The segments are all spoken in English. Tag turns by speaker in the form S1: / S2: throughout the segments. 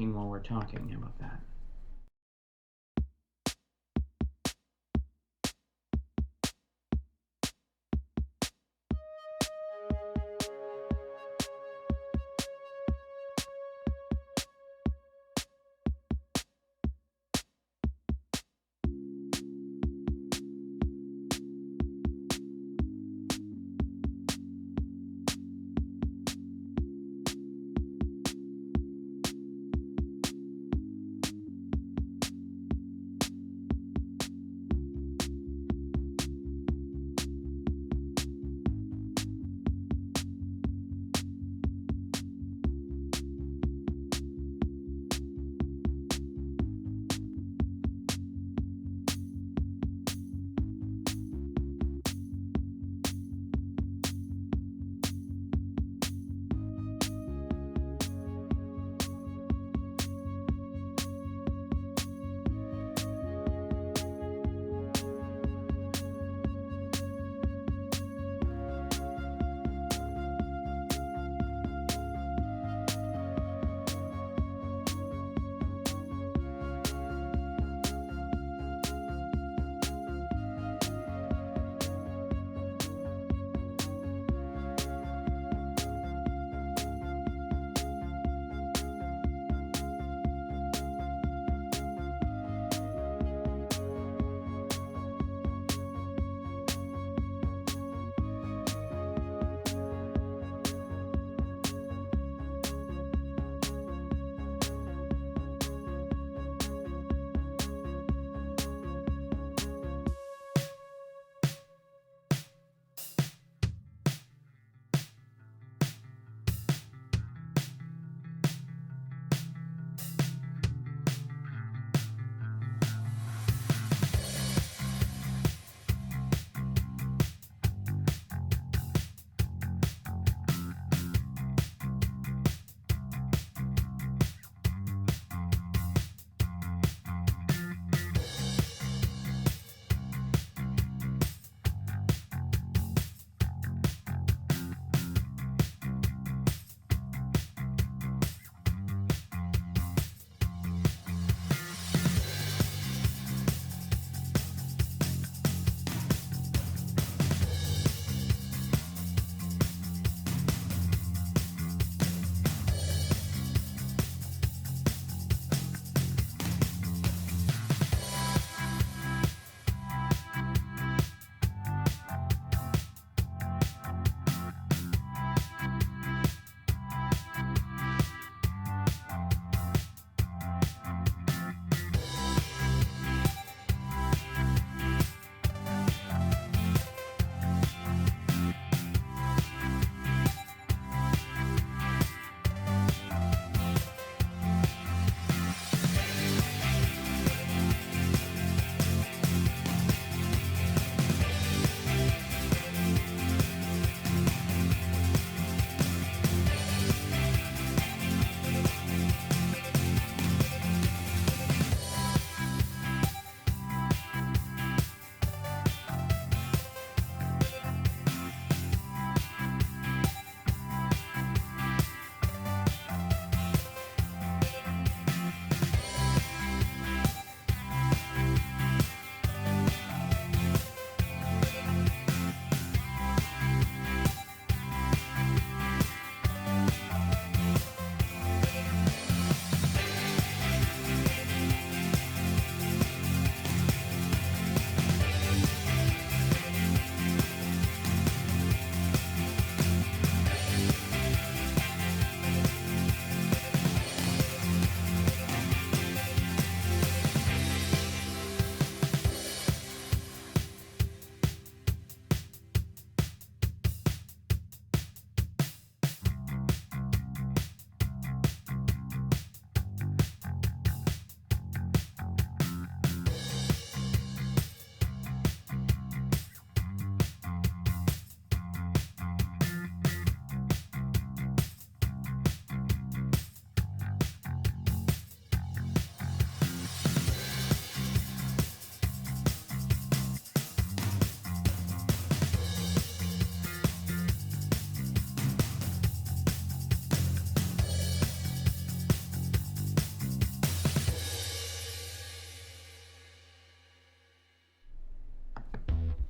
S1: while we're talking. How about that?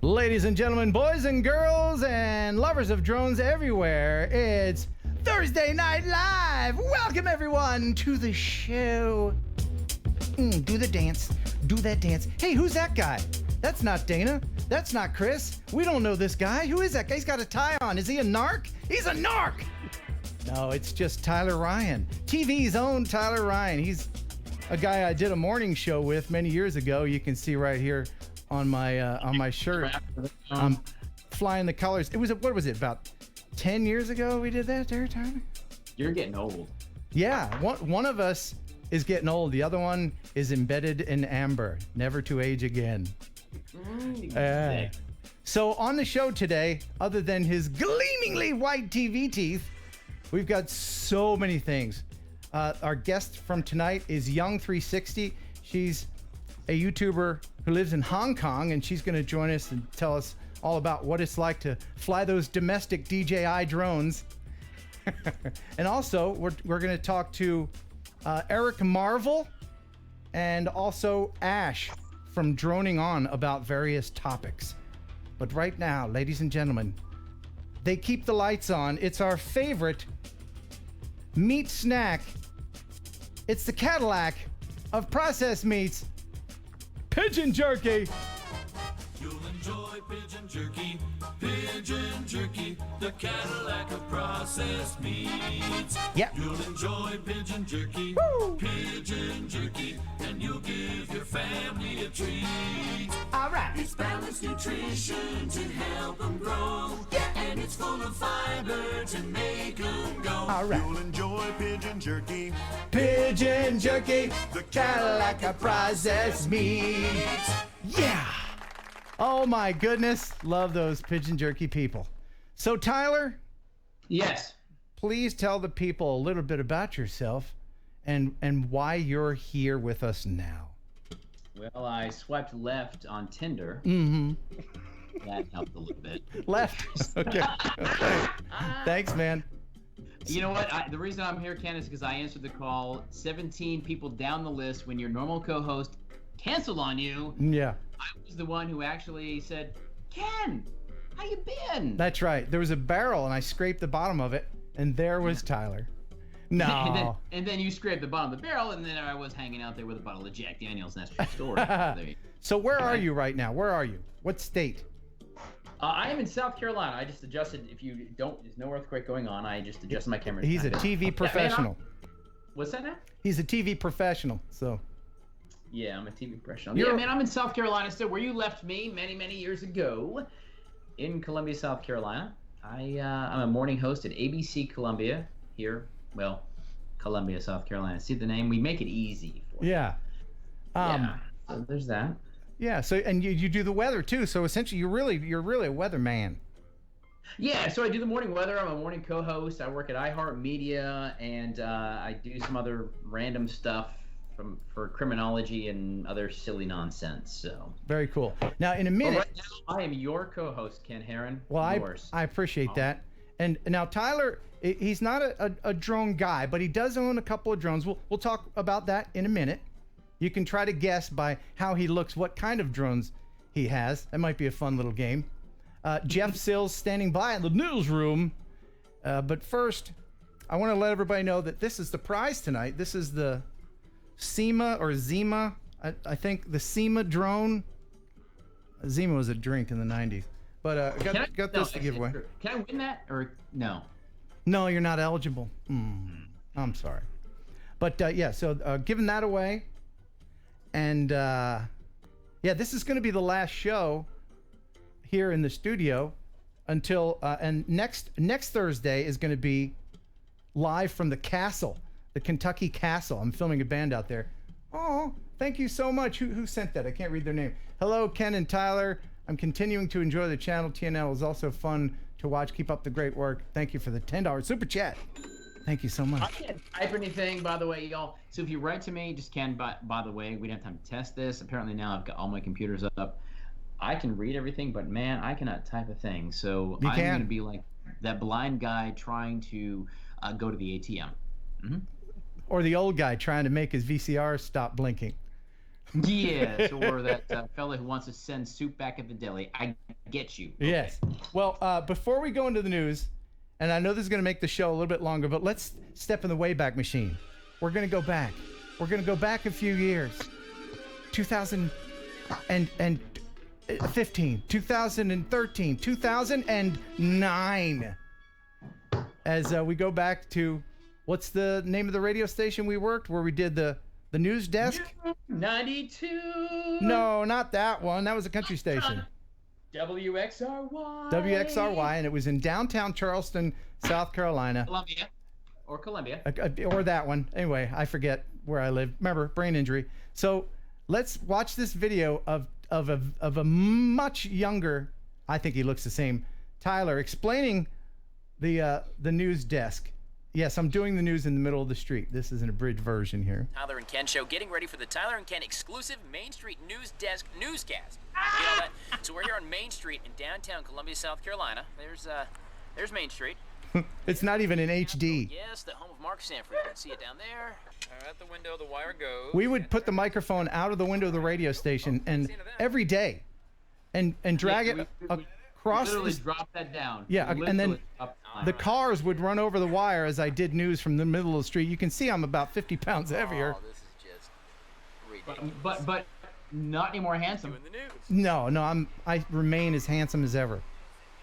S1: Ladies and gentlemen, boys and girls, and lovers of drones everywhere, it's Thursday Night Live! Welcome everyone to the show. Do the dance. Do that dance. Hey, who's that guy? That's not Dana. That's not Chris. We don't know this guy. Who is that guy? He's got a tie on. Is he a narc? He's a narc! No, it's just Tyler Ryan. TV's own Tyler Ryan. He's a guy I did a morning show with many years ago. You can see right here on my shirt. I'm flying the colors. It was, what was it, about 10 years ago we did that there, Tyler?
S2: You're getting old.
S1: Yeah, one of us is getting old. The other one is embedded in amber, never to age again. So on the show today, other than his gleamingly white TV teeth, we've got so many things. Our guest from tonight is Young360. She's a YouTuber who lives in Hong Kong, and she's going to join us and tell us all about what it's like to fly those domestic DJI drones. And also, we're going to talk to Eric Marvel and also Ash from Droning On about various topics. But right now, ladies and gentlemen, they keep the lights on. It's our favorite meat snack. It's the Cadillac of processed meats, Pigeon Jerky.
S3: You'll enjoy pigeon jerky, the Cadillac of processed meats.
S1: Yep.
S3: You'll enjoy pigeon jerky, and you'll give your family a treat.
S1: All right.
S3: It's balanced nutrition to help them grow, and it's full of fiber to make them go.
S1: All right.
S3: You'll enjoy pigeon jerky,
S1: the Cadillac of processed meats. Yeah. Oh my goodness, love those Pigeon Jerky people. So Tyler,
S2: Yes.
S1: please tell the people a little bit about yourself and why you're here with us now.
S2: Well, I swiped left on Tinder.
S1: Mm-hmm.
S2: That helped a little bit.
S1: Left. Okay. Okay. Thanks, man.
S2: You know what? The reason I'm here, Ken, is because I answered the call. 17 people down the list when your normal co-host canceled on you.
S1: Yeah.
S2: I was the one who actually said, Ken, how you been?
S1: That's right. There was a barrel and I scraped the bottom of it and there was Tyler. No.
S2: and then you scraped the bottom of the barrel, and then I was hanging out there with a bottle of Jack Daniels, and that's true story.
S1: So where are you right now? Where are you? What state?
S2: I am in South Carolina. I just adjusted. If you don't, there's no earthquake going on. I just adjusted my camera.
S1: He's a TV professional.
S2: What's that now?
S1: He's a TV professional, so.
S2: Yeah, I'm a TV professional. Yeah, man, I'm in South Carolina still, where you left me many, many years ago, in Columbia, South Carolina. I'm a morning host at ABC Columbia here. Well, Columbia, South Carolina. See the name? We make it easy for you.
S1: Yeah.
S2: Yeah. So there's that.
S1: Yeah. So and you do the weather too. So essentially, you're really a weatherman.
S2: Yeah. So I do the morning weather. I'm a morning co-host. I work at iHeartMedia, and I do some other random stuff for criminology and other silly nonsense. So
S1: very cool. Now in a minute,
S2: right now, I am your co-host, Ken Heron.
S1: Well,
S2: yours.
S1: I appreciate that. And now Tyler, he's not a drone guy, but he does own a couple of drones. We'll talk about that in a minute. You can try to guess by how he looks what kind of drones he has. That might be a fun little game. Jeff Sills standing by in the newsroom. But first, I want to let everybody know that this is the prize tonight. This is the Syma or Zima. I think the Syma drone. Zima was a drink in the 90s. But got this to give away.
S2: Can I win that or no?
S1: No, you're not eligible. I'm sorry. But yeah, so giving that away. And yeah, this is going to be the last show here in the studio until and next Thursday is going to be live from the castle, the Kentucky Castle. I'm filming a band out there. Oh, thank you so much. Who sent that? I can't read their name. Hello, Ken and Tyler. I'm continuing to enjoy the channel. TNL is also fun to watch. Keep up the great work. Thank you for the $10 super chat. Thank you so much.
S2: I can't type anything, by the way, y'all. So if you write to me, just Ken, by the way, we don't have time to test this. Apparently now I've got all my computers up. I can read everything, but man, I cannot type a thing. So I'm going to be like that blind guy trying to go to the ATM. Mm-hmm.
S1: Or the old guy trying to make his VCR stop blinking.
S2: Yes, or that fella who wants to send soup back at the deli. I get you. Okay.
S1: Yes. Well, before we go into the news, and I know this is going to make the show a little bit longer, but let's step in the Wayback Machine. We're going to go back. We're going to go back a few years. 2015, 2013, 2009. As we go back to, what's the name of the radio station we worked where we did the news desk?
S2: 92.
S1: No, not that one. That was a country station.
S2: WXRY.
S1: WXRY, and it was in downtown Charleston, South Carolina.
S2: Columbia.
S1: Or that one. Anyway, I forget where I live. Remember, brain injury. So let's watch this video of a much younger, I think he looks the same, Tyler, explaining the news desk. Yes, I'm doing the news in the middle of the street. This is an abridged version here.
S4: Tyler and Ken show, getting ready for the Tyler and Ken exclusive Main Street News Desk newscast. You know that? So we're here on Main Street in downtown Columbia, South Carolina. There's Main Street.
S1: It's not even in HD.
S4: Yes, the home of Mark Sanford. You can see it down there. At the window, the wire goes.
S1: We would put the microphone out of the window of the radio station and every day, and drag it across.
S2: Literally drop that down.
S1: Yeah, and then the cars would run over the wire as I did news from the middle of the street. You can see I'm about 50 pounds heavier.
S4: Oh, this is just ridiculous.
S2: But not any more handsome.
S4: Doing the news.
S1: No, I remain as handsome as ever.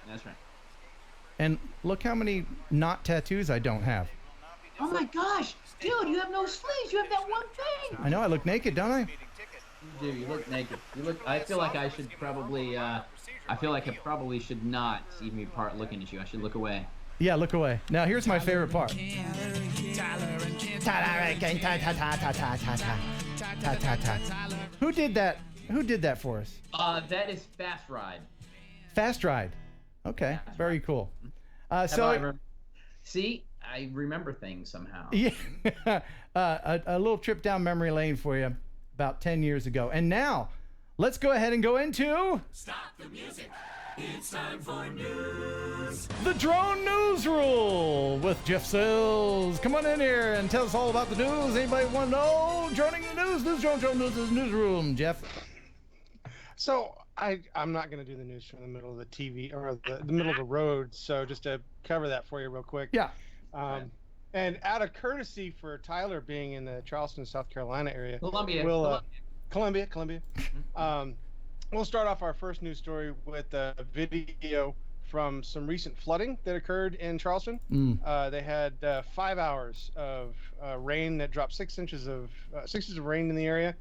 S2: That's right.
S1: And look how many not tattoos I don't have.
S2: Oh my gosh, dude, you have no sleeves. You have that one thing.
S1: I know I look naked, don't I?
S2: Dude, you look naked. I feel like I should probably. I feel like I probably should not even be part looking at you. I should look away.
S1: Yeah, look away. Now here's my favorite part. Who did that? Who did that for us?
S2: That is Fast Ride.
S1: Fast Ride. Okay, very cool.
S2: See, I remember things somehow.
S1: Yeah, a little trip down memory lane for you about 10 years ago. And now, let's go ahead and go into...
S3: Stop the music. It's time for news.
S1: The Drone News Rule with Jeff Sills. Come on in here and tell us all about the news. Anybody want to know? Droning the news. Drone News Newsroom. Jeff.
S5: So I'm not going to do the news from the middle of the TV or the middle of the road. So just to cover that for you real quick.
S1: Yeah.
S5: And out of courtesy for Tyler being in the Charleston, South Carolina area,
S2: Columbia.
S5: Columbia. We'll start off our first news story with a video from some recent flooding that occurred in Charleston. They had 5 hours of rain that dropped 6 inches of rain in the area,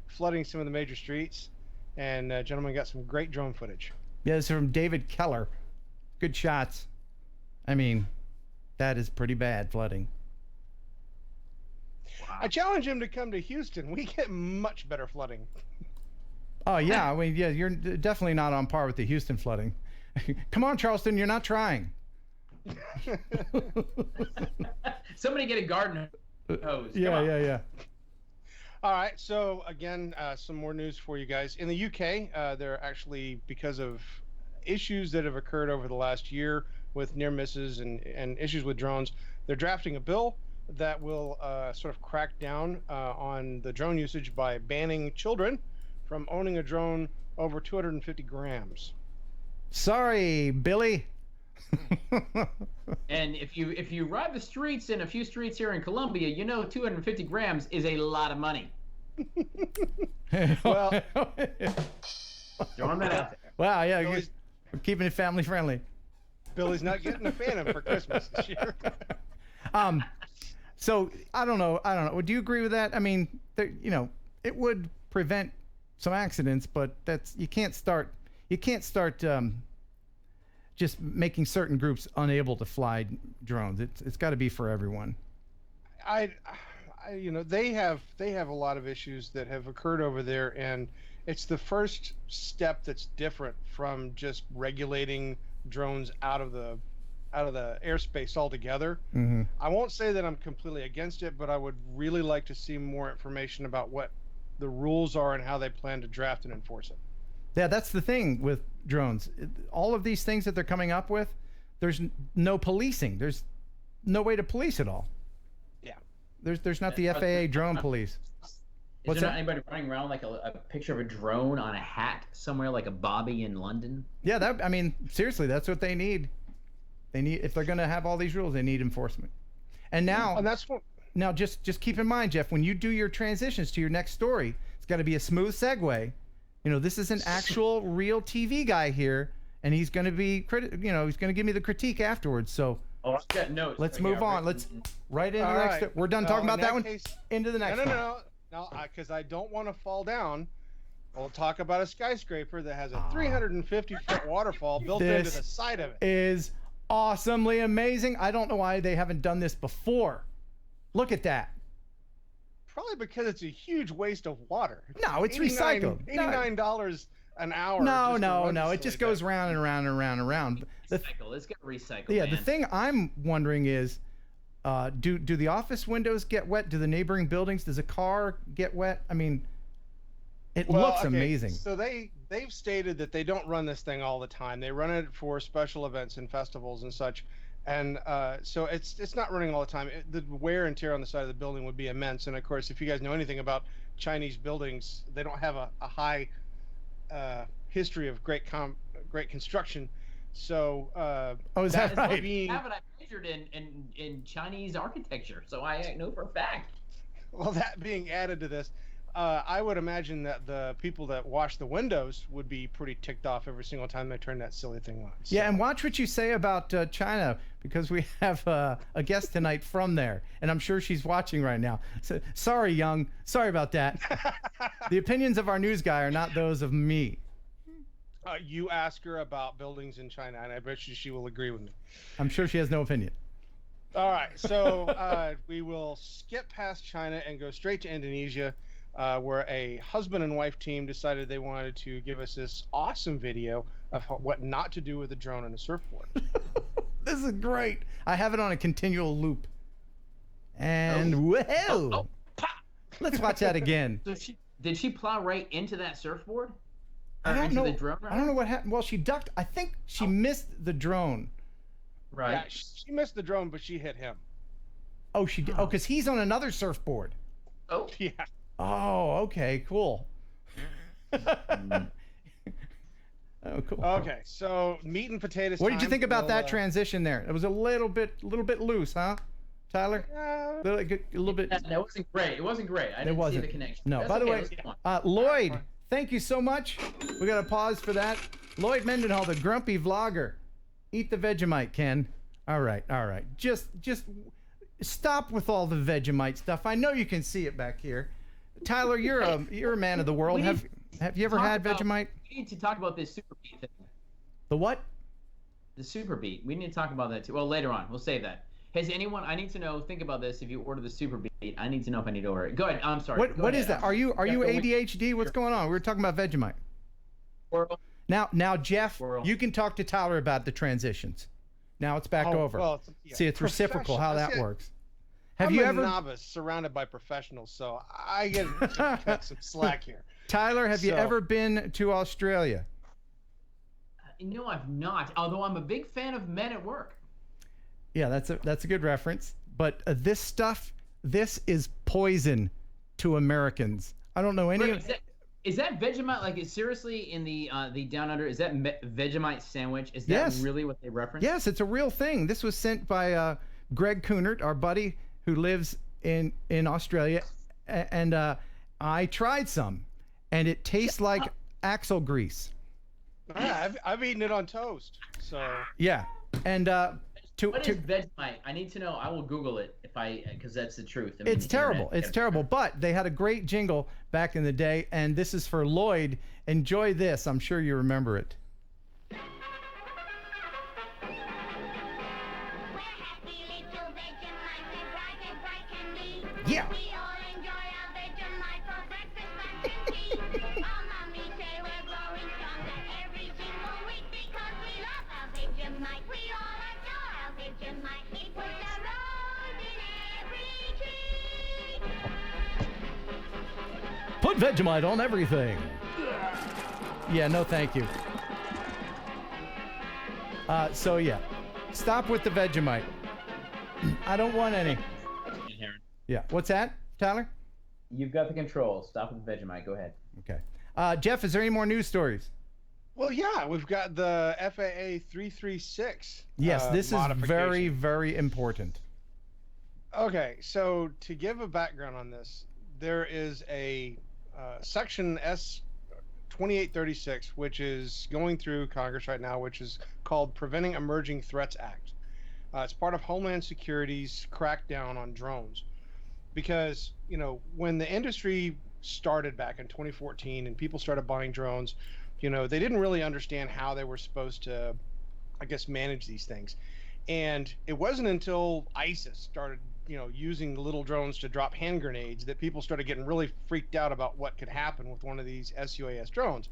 S5: flooding some of the major streets. And gentlemen got some great drone footage.
S1: Yeah, this is from David Keller. Good shots. I mean, that is pretty bad flooding.
S2: Wow.
S5: I challenge him to come to Houston. We get much better flooding.
S1: Oh, yeah. I mean, yeah, you're definitely not on par with the Houston flooding. Come on, Charleston, you're not trying.
S2: Somebody get a garden hose.
S1: Yeah.
S5: All right, so again, some more news for you guys. In the UK, they're actually, because of issues that have occurred over the last year with near misses and issues with drones, they're drafting a bill that will sort of crack down on the drone usage by banning children from owning a drone over 250 grams.
S1: Sorry, Billy.
S2: And if you ride the streets in a few streets here in Columbia, you know 250 grams is a lot of money.
S5: Well,
S2: throwing that out there.
S1: Wow, yeah, you're keeping it family friendly.
S5: Billy's not getting a Phantom for Christmas this year.
S1: So I don't know. Would you agree with that? I mean, it would prevent some accidents, but you can't start just making certain groups unable to fly drones. It's got to be for everyone.
S5: They have a lot of issues that have occurred over there, and it's the first step that's different from just regulating drones out of the airspace altogether.
S1: Mm-hmm.
S5: I won't say that I'm completely against it, but I would really like to see more information about what the rules are and how they plan to draft and enforce it.
S1: Yeah, that's the thing with drones. All of these things that they're coming up with, there's no policing. There's no way to police it all.
S5: Yeah.
S1: There's not the FAA drone police.
S2: Is there not anybody running around like a picture of a drone on a hat somewhere, like a Bobby in London?
S1: Yeah, I mean, seriously, that's what they need. If they're going to have all these rules, they need enforcement. And now, just keep in mind, Jeff, when you do your transitions to your next story, it's got to be a smooth segue. You know, this is an actual real TV guy here, and he's going to be he's going to give me the critique afterwards. So,
S2: I've got notes.
S1: Let's move on. Let's right into the next. We're done talking about that one. Into the next one.
S5: No, because I don't want to fall down. We'll talk about a skyscraper that has a 350-foot waterfall built into the side of it.
S1: Is awesomely amazing. I don't know why they haven't done this before. Look at that.
S5: Probably because it's a huge waste of water.
S1: No, it's recycled.
S5: $89 an hour.
S1: No. It just goes round and round and round and round.
S2: Let's get recycled.
S1: Yeah,
S2: man.
S1: the thing I'm wondering is, do the office windows get wet? Do the neighboring buildings? Does a car get wet? I mean, it looks amazing.
S5: So they've stated that they don't run this thing all the time. They run it for special events and festivals and such. And so it's not running all the time. The wear and tear on the side of the building would be immense. And of course, if you guys know anything about Chinese buildings, they don't have a high history of great construction. So
S1: is that right?
S2: I majored in Chinese architecture, so I know for a fact.
S5: Well, that being added to this, I would imagine that the people that wash the windows would be pretty ticked off every single time they turn that silly thing on. So.
S1: Yeah, and watch what you say about China, because we have a guest tonight from there, and I'm sure she's watching right now. So, sorry, Young. Sorry about that. The opinions of our news guy are not those of me.
S5: You ask her about buildings in China, and I bet you she will agree with me.
S1: I'm sure she has no opinion.
S5: All right, so we will skip past China and go straight to Indonesia, where a husband and wife team decided they wanted to give us this awesome video of what not to do with a drone and a surfboard.
S1: This is great. I have it on a continual loop. And let's watch that again.
S2: So did she plow right into that surfboard?
S1: I don't know.
S2: The drone,
S1: I don't know what happened. Well, she ducked. I think she missed the drone.
S2: Right.
S5: Yeah, she missed the drone, but she hit him.
S1: Oh, she did. Oh, because he's on another surfboard.
S2: Oh.
S5: Yeah.
S1: Oh, okay, cool. Oh, cool.
S5: Okay, so meat and potatoes.
S1: What did you think about that transition there? It was a little bit loose, huh, Tyler? A little bit.
S2: That wasn't great. It wasn't great. I didn't see the connection.
S1: No.
S2: That's
S1: By the
S2: okay.
S1: way, Lloyd, thank you so much. We got to pause for that. Lloyd Mendenhall, the grumpy vlogger. Eat the Vegemite, Ken. All right. Just stop with all the Vegemite stuff. I know you can see it back here. Tyler, you're a man of the world. Have you ever had Vegemite?
S2: We need to talk about this super beat thing.
S1: The what?
S2: The super beat. We need to talk about that too. Well, later on. We'll save that. Has anyone? I need to know. Think about this. If you order the super beat, I need to know if I need to order it. Go ahead. I'm sorry.
S1: What is that? Are you ADHD? What's going on? We were talking about Vegemite. Now, Jeff, you can talk to Tyler about the transitions. Now it's back over.
S5: Well,
S1: See, it's reciprocal how that works.
S5: I'm a novice surrounded by professionals, so I get cut some slack here.
S1: Tyler, have you ever been to Australia?
S2: No, I've not. Although I'm a big fan of Men at Work.
S1: Yeah, that's a good reference. But this is poison to Americans. I don't know any of.
S2: Is that Vegemite? Like, is seriously in the Down Under? Is that Vegemite sandwich? Is that really what they reference?
S1: Yes, it's a real thing. This was sent by Greg Coonert, our buddy who lives in Australia, and I tried some, and it tastes like axle grease.
S5: I've eaten it on toast. So
S1: yeah, and
S2: what is Vegemite? I need to know. I will Google it because that's the truth. I mean,
S1: it's terrible. It's terrible. But they had a great jingle back in the day, and this is for Lloyd. Enjoy this. I'm sure you remember it. Yeah. Put Vegemite on everything. Yeah, no thank you. So yeah, stop with the Vegemite. I don't want any.
S2: Heron.
S1: Yeah, what's that, Tyler?
S2: You've got the control. Stop with Vegemite. Go ahead.
S1: Okay. Jeff, is there any more news stories?
S5: Well, yeah, we've got the FAA 336.
S1: Yes, this is very,
S5: modification.
S1: very important.
S5: Okay, so to give a background on this, there is a section S 2836, which is going through Congress right now, which is called Preventing Emerging Threats Act. It's part of Homeland Security's crackdown on drones. Because, you know, when the industry started back in 2014 and people started buying drones, you know, they didn't really understand how they were supposed to, I guess, manage these things. And it wasn't until ISIS started, you know, using the little drones to drop hand grenades that people started getting really freaked out about what could happen with one of these SUAS drones.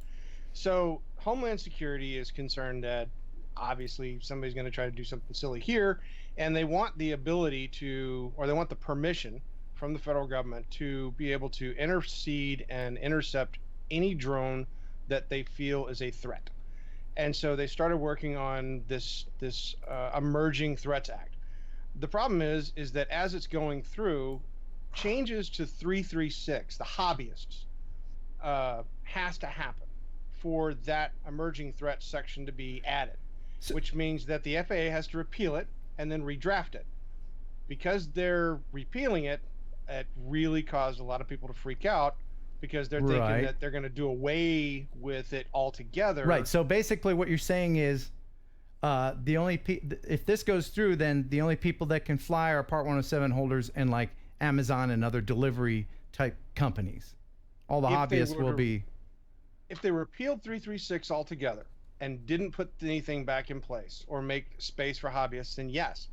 S5: So Homeland Security is concerned that obviously somebody's going to try to do something silly here, and they want the ability to, or they want the permission from the federal government to be able to intercede and intercept any drone that they feel is a threat. And so they started working on this Emerging Threats Act. The problem is that as it's going through, changes to 336, the hobbyists, has to happen for that emerging threat section to be added, which means that the FAA has to repeal it and then redraft it. Because they're repealing it, it really caused a lot of people to freak out because they're thinking that they're going to do away with it altogether.
S1: Right. So basically what you're saying is the only if this goes through, then the only people that can fly are Part 107 holders and like Amazon and other delivery type companies. All the hobbyists will be.
S5: If they repealed 336 altogether and didn't put anything back in place or make space for hobbyists, then yes.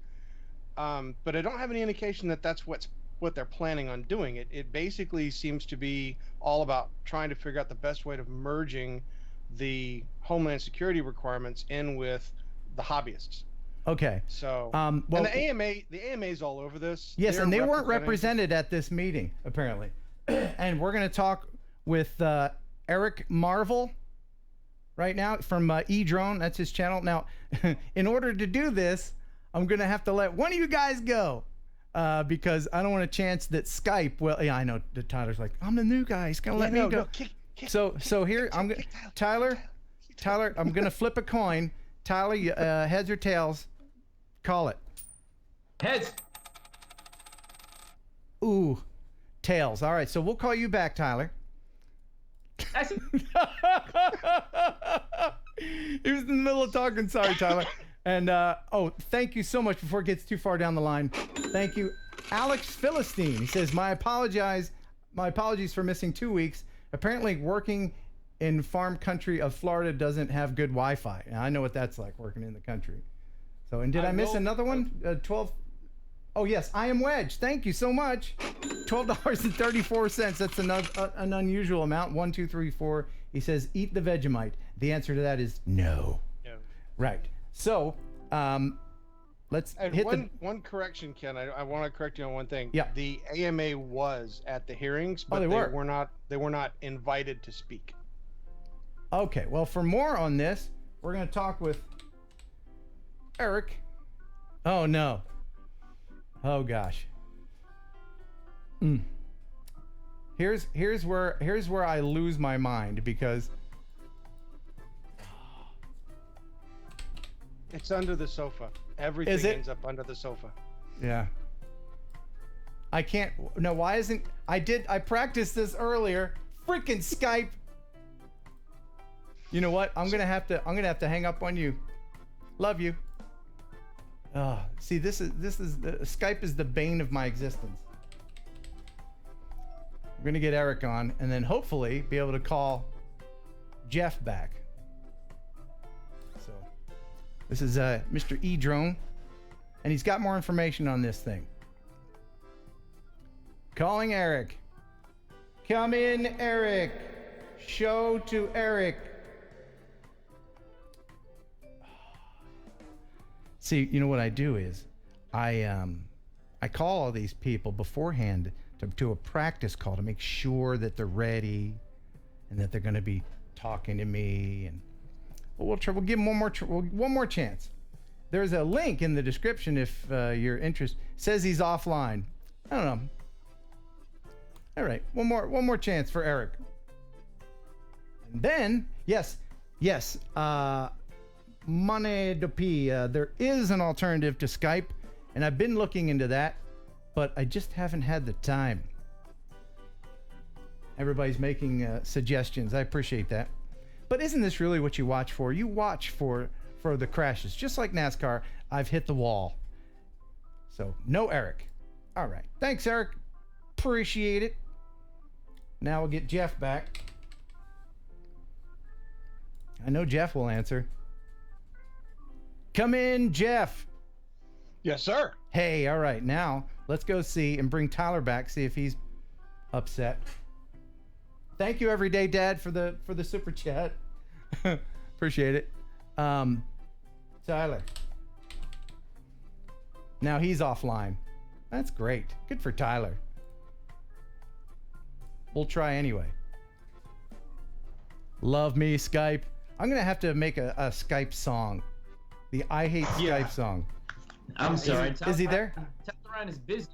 S5: But I don't have any indication that that's what they're planning on doing. It basically seems to be all about trying to figure out the best way of merging the Homeland Security requirements in with the hobbyists.
S1: Okay.
S5: So,
S1: well,
S5: and the AMA's all over this.
S1: Yes, and they weren't represented at this meeting apparently. And we're going to talk with Eric Marvel right now from eDrone. That's his channel. Now, in order to do this, I'm going to have to let one of you guys go. Because I don't want a chance that Skype. Well, yeah, I know that Tyler's like, I'm the new guy. He's gonna let me go. So here I'm gonna Tyler. I'm gonna flip a coin. Tyler, heads or tails? Call it.
S2: Heads.
S1: Ooh, tails. All right. So we'll call you back, Tyler. He was in the middle of talking. Sorry, Tyler. And, oh, thank you so much before it gets too far down the line. Thank you. Alex Philistine. He says, my apologies for missing 2 weeks. Apparently working in farm country of Florida doesn't have good Wi-Fi. And I know what that's like working in the country. So, and did I miss another one? 12. Oh, yes. I am Wedge. Thank you so much. $12.34. That's an unusual amount. 1, 2, 3, 4. He says, eat the Vegemite. The answer to that is no. No. Right. So, let's hit
S5: one correction, Ken. I want to correct you on one thing.
S1: Yeah.
S5: The AMA was at the hearings, but they were not invited to speak.
S1: Okay. Well, for more on this, we're going to talk with Eric. Oh no. Oh gosh. Here's where I lose my mind because
S5: it's under the sofa. Everything ends up under the sofa.
S1: Yeah. I can't. No, why isn't I practiced this earlier. Freaking Skype. You know what? I'm gonna have to hang up on you. Love you. Oh, see, this is Skype is the bane of my existence. We're gonna get Eric on, and then hopefully be able to call Jeff back. So, this is Mr. eDrone, and he's got more information on this thing. Calling Eric. Come in, Eric. Show to Eric. See, you know what I do is I call all these people beforehand to a practice call to make sure that they're ready and that they're going to be talking to me, and we'll give them one more chance. There's a link in the description if you're interested. Says he's offline. I don't know. All right, one more chance for Eric. And then, yes, Money de P. There is an alternative to Skype, and I've been looking into that, but I just haven't had the time. Everybody's making suggestions. I appreciate that. But isn't this really what you watch for? You watch for the crashes. Just like NASCAR, I've hit the wall. So, no Eric. All right. Thanks, Eric. Appreciate it. Now we'll get Jeff back. I know Jeff will answer. Come in, Jeff.
S5: Yes, sir.
S1: Hey, all right. Now, let's go see and bring Tyler back, see if he's upset. Thank you, Everyday Dad, for the super chat. Appreciate it. Tyler. Now he's offline. That's great. Good for Tyler. We'll try anyway. Love me, Skype. I'm gonna have to make a Skype song. The I Hate Skype song.
S2: I'm sorry.
S1: Is he there?
S2: Tyler is busy.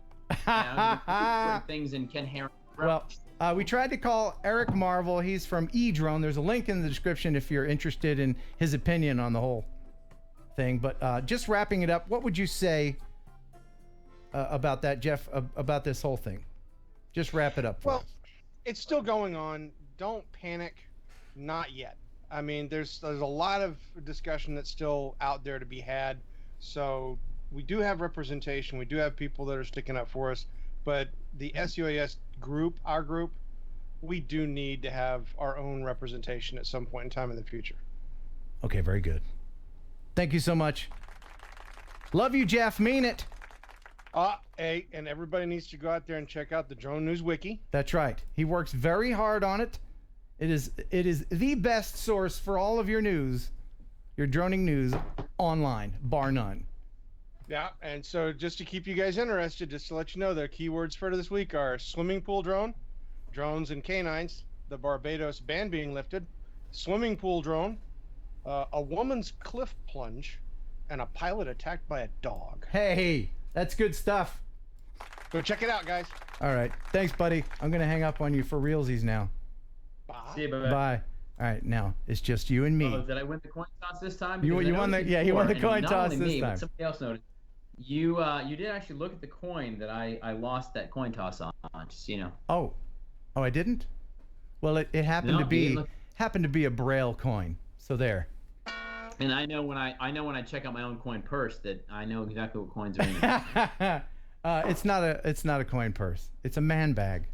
S2: Yeah, things in Ken Heron.
S1: Well, we tried to call Eric Marvel. He's from eDrone. There's a link in the description if you're interested in his opinion on the whole thing. But just wrapping it up, what would you say about that, Jeff, about this whole thing? Just wrap it up for us.
S5: It's still going on. Don't panic. Not yet. I mean, there's a lot of discussion that's still out there to be had. So we do have representation. We do have people that are sticking up for us. But the SUAS group, our group, we do need to have our own representation at some point in time in the future.
S1: Okay, very good. Thank you so much. Love you, Jeff. Mean it.
S5: Hey, and everybody needs to go out there and check out the Drone News Wiki.
S1: That's right. He works very hard on it. It is the best source for all of your news, your droning news online, bar none.
S5: Yeah, and so just to keep you guys interested, just to let you know, the keywords for this week are swimming pool drone, drones and canines, the Barbados ban being lifted, swimming pool drone, a woman's cliff plunge, and a pilot attacked by a dog.
S1: Hey, that's good stuff.
S5: Go check it out, guys.
S1: All right. Thanks, buddy. I'm going to hang up on you for realsies now.
S5: Bye.
S2: See you, bye.
S1: Bye. All right, now it's just you and me.
S2: Oh, did I win the coin toss this time?
S1: You
S2: Because I
S1: won the
S2: noticed
S1: he
S2: before,
S1: won the
S2: and
S1: coin
S2: not
S1: toss
S2: only
S1: this
S2: me, but
S1: time.
S2: somebody else noticed. You did actually look at the coin that I lost that coin toss on. Just so you know.
S1: Oh, I didn't. Well, it happened
S2: No,
S1: to
S2: you
S1: be
S2: didn't look.
S1: a Braille coin. So there.
S2: And I know when I check out my own coin purse that I know exactly what coins are in it.
S1: It's not a coin purse. It's a man bag.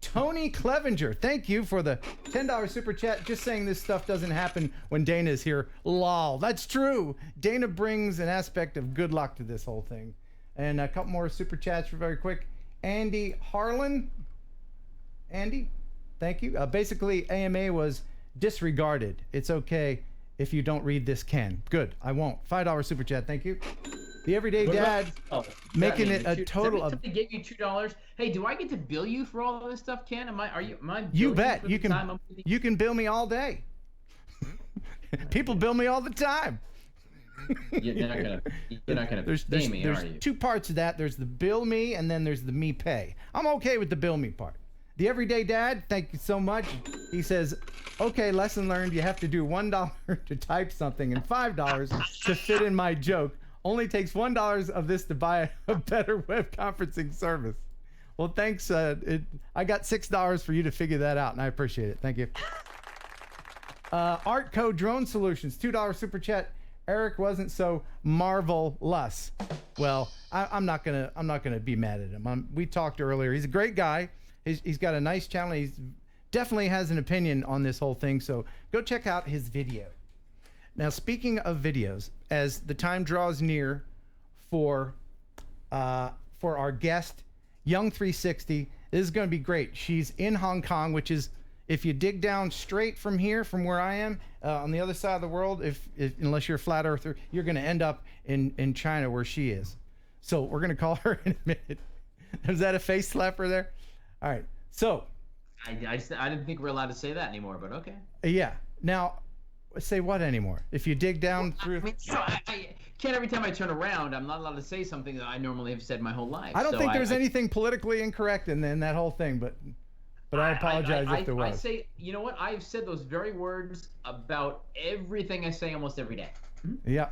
S1: Tony Clevenger, thank you for the $10 super chat. Just saying this stuff doesn't happen when Dana is here. Lol, that's true. Dana brings an aspect of good luck to this whole thing. And a couple more super chats very quick. Andy Harlan. Andy, thank you. Basically, AMA was disregarded. It's okay if you don't read this, Ken. Good, I won't. $5 super chat, thank you. The Everyday Dad making it a total of.
S2: Somebody gave you $2. Hey, do I get to bill you for all of this stuff, Ken? Am I?
S1: You bet. You can bill me all day. People bill me all the time.
S2: You're not gonna pay me,
S1: there's
S2: are you?
S1: two parts of that. There's the bill me, and then there's the me pay. I'm okay with the bill me part. The Everyday Dad, thank you so much. He says, okay, lesson learned. You have to do $1 to type something and $5 to fit in my joke. Only takes $1 of this to buy a better web conferencing service. Well, thanks. I got $6 for you to figure that out, and I appreciate it. Thank you. Artco Drone Solutions, $2 super chat. Eric wasn't so marvelous. Well, I'm not gonna be mad at him. We talked earlier. He's a great guy. He's got a nice channel. He's definitely has an opinion on this whole thing. So go check out his video. Now, speaking of videos, as the time draws near for our guest, Young360, this is going to be great. She's in Hong Kong, which is, if you dig down straight from here, from where I am, on the other side of the world, unless you're a flat earther, you're going to end up in China where she is. So we're going to call her in a minute. Is that a face slapper there? All right. So
S2: I didn't think we're allowed to say that anymore, but okay.
S1: Yeah. Now, say what anymore? If you dig down through.
S2: Ken, every time I turn around, I'm not allowed to say something that I normally have said my whole life.
S1: I don't think there's anything politically incorrect in that whole thing, but I apologize if there was.
S2: I say, you know what? I've said those very words about everything I say almost every day.
S1: Yeah,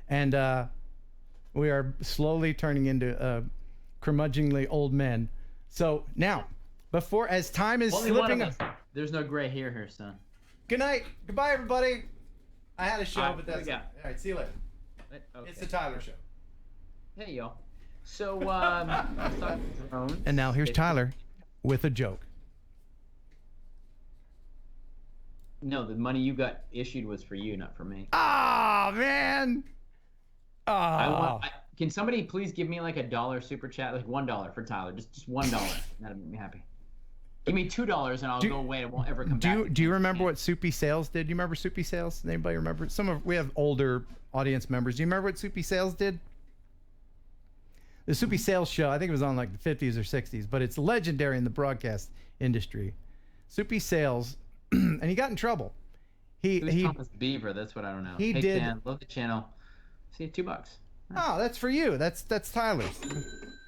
S1: and we are slowly turning into curmudgeonly old men. So now, as time is
S2: Only
S1: slipping,
S2: one of us. There's no gray hair here, son.
S1: Good night, goodbye, everybody. I had a show, but that's
S2: yeah.
S1: all right. See you later.
S2: Okay.
S1: It's the Tyler Show.
S2: Hey, y'all. So, let's talk drones.
S1: And now here's Tyler with a joke.
S2: No, the money you got issued was for you, not for me.
S1: Ah, man.
S2: Can somebody please give me like $1 super chat, like $1 for Tyler, just $1. That'll make me happy. Give me $2 and I'll go away. I won't ever come back.
S1: Do you remember what Soupy Sales did? Do you remember Soupy Sales? Anybody remember? We have older audience members. Do you remember what Soupy Sales did? The Soupy Sales show, I think it was on like the 50s or 60s, but it's legendary in the broadcast industry. Soupy Sales, and he got in trouble.
S2: Who's Thomas Beaver? That's what I don't know.
S1: He
S2: hey,
S1: did.
S2: Dan, love the channel. See, $2.
S1: Oh, that's for you. That's Tyler's.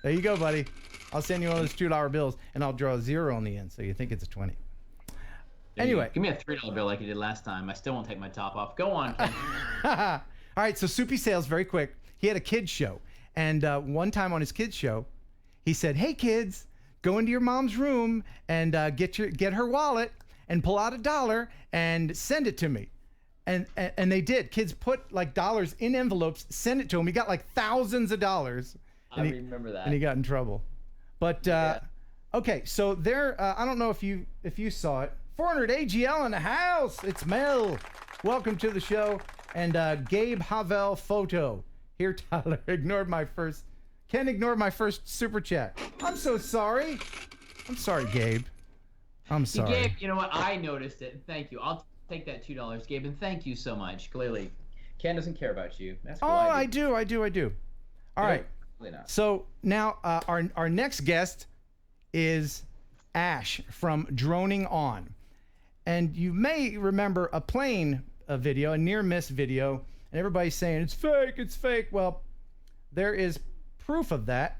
S1: There you go, buddy. I'll send you one of those $2 bills, and I'll draw a 0 on the end, so you think it's a 20. Anyway.
S2: Give me a $3 bill like you did last time. I still won't take my top off. Go on, Ken.
S1: All right, so Soupy Sales, very quick. He had a kids show, and one time on his kids show, he said, "Hey kids, go into your mom's room and get her wallet and pull out $1 and send it to me." And they did. Kids put like dollars in envelopes, send it to him. He got like thousands of dollars.
S2: I remember that.
S1: And he got in trouble. But okay, so there. I don't know if you saw it. 400 AGL in the house. It's Mel. Welcome to the show. And Gabe Havel photo. Here, Tyler. Ken ignored my first super chat. I'm so sorry. I'm sorry, Gabe. I'm sorry.
S2: Gabe, you know what? I noticed it. Thank you. I'll take that $2, Gabe, and thank you so much. Clearly, Ken doesn't care about you. That's what I do.
S1: I do. All right. So now our next guest is Ash from Droning On. And you may remember a plane video, a near miss video, and everybody's saying it's fake. Well, there is proof of that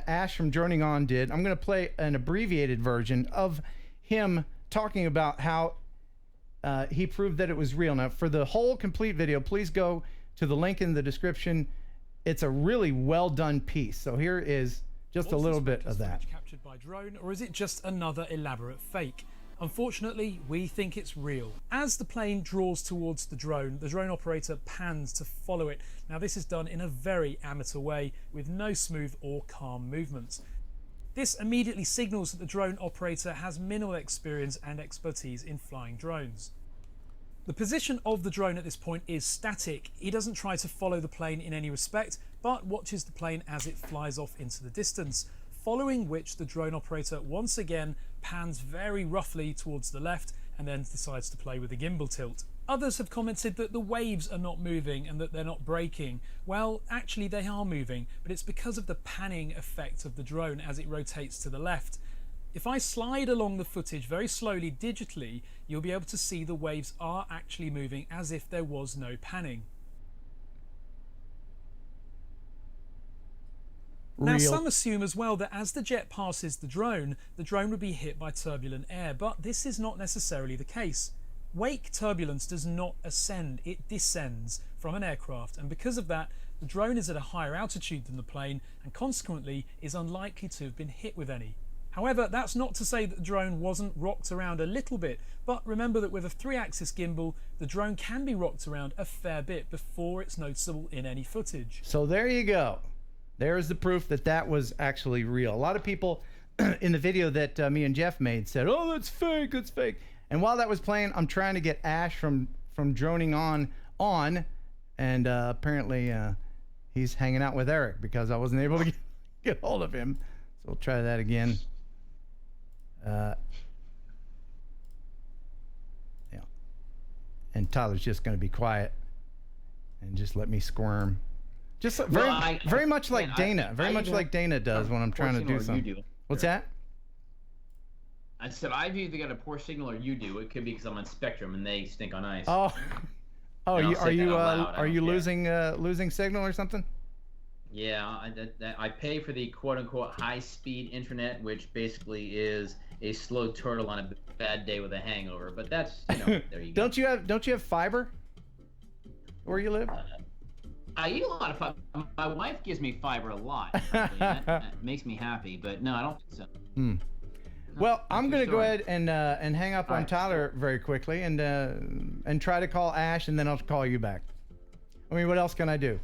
S1: Ash from Droning On did. I'm going to play an abbreviated version of him talking about how he proved that it was real. Now, for the whole complete video, please go to the link in the description. It's a really well done piece. So here is just a little bit of that.
S6: Captured by drone, or is it just another elaborate fake? Unfortunately, we think it's real. As the plane draws towards the drone operator pans to follow it. Now, this is done in a very amateur way with no smooth or calm movements. This immediately signals that the drone operator has minimal experience and expertise in flying drones. The position of the drone at this point is static. He doesn't try to follow the plane in any respect, but watches the plane as it flies off into the distance, following which the drone operator once again pans very roughly towards the left and then decides to play with the gimbal tilt. Others have commented that the waves are not moving and that they're not braking. Well, actually they are moving, but it's because of the panning effect of the drone as it rotates to the left. If I slide along the footage very slowly digitally, you'll be able to see the waves are actually moving as if there was no panning. Now, some assume as well that as the jet passes the drone would be hit by turbulent air, but this is not necessarily the case. Wake turbulence does not ascend, it descends from an aircraft, and because of that, the drone is at a higher altitude than the plane and consequently is unlikely to have been hit with any. However, that's not to say that the drone wasn't rocked around a little bit, but remember that with a 3-axis gimbal, the drone can be rocked around a fair bit before it's noticeable in any footage.
S1: So there you go. There's the proof that was actually real. A lot of people in the video that me and Jeff made said, "Oh, that's fake, it's fake." And while that was playing, I'm trying to get Ash from Droning On, and apparently he's hanging out with Eric because I wasn't able to get hold of him. So we'll try that again. Yeah. And Tyler's just going to be quiet and just let me squirm. Just very much like Dana. Very much like Dana does when I'm trying to do something. What's that?
S2: I said I've either got a poor signal or you do. It could be because I'm on Spectrum and they stink on ice.
S1: Oh, Oh,
S2: And I'll say that out loud. I
S1: are
S2: don't
S1: you
S2: care.
S1: losing signal or something?
S2: Yeah, I pay for the quote-unquote high-speed internet, which basically is a slow turtle on a bad day with a hangover. But that's, there you go.
S1: Don't you have fiber where you live?
S2: I eat a lot of fiber. My wife gives me fiber a lot. Frankly, and that makes me happy. But no, I don't think so.
S1: Hmm. Well, I'm gonna go ahead and hang up on
S2: right.
S1: Tyler very quickly and try to call Ash, and then I'll call you back. I mean, what else can I do?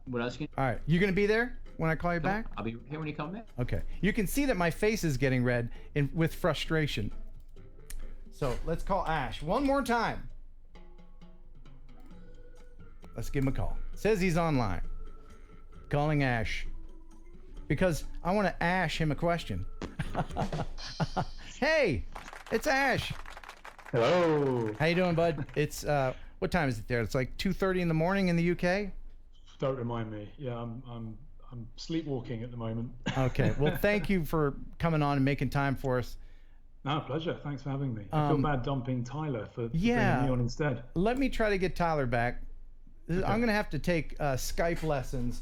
S2: What else can
S1: All right, you gonna be there when I call you back?
S2: I'll be here when you come back.
S1: Okay. You can see that my face is getting red with frustration. So let's call Ash one more time. Let's give him a call. Says he's online. Calling Ash. Because I want to ash him a question. Hey, it's Ash.
S7: Hello.
S1: How you doing, bud? It's what time is it there? It's like 2:30 in the morning in the UK.
S7: Don't remind me. Yeah, I'm sleepwalking at the moment.
S1: Okay. Well, thank you for coming on and making time for us.
S7: No, pleasure. Thanks for having me. I feel bad dumping Tyler for bringing me on instead.
S1: Let me try to get Tyler back. Okay. I'm gonna have to take Skype lessons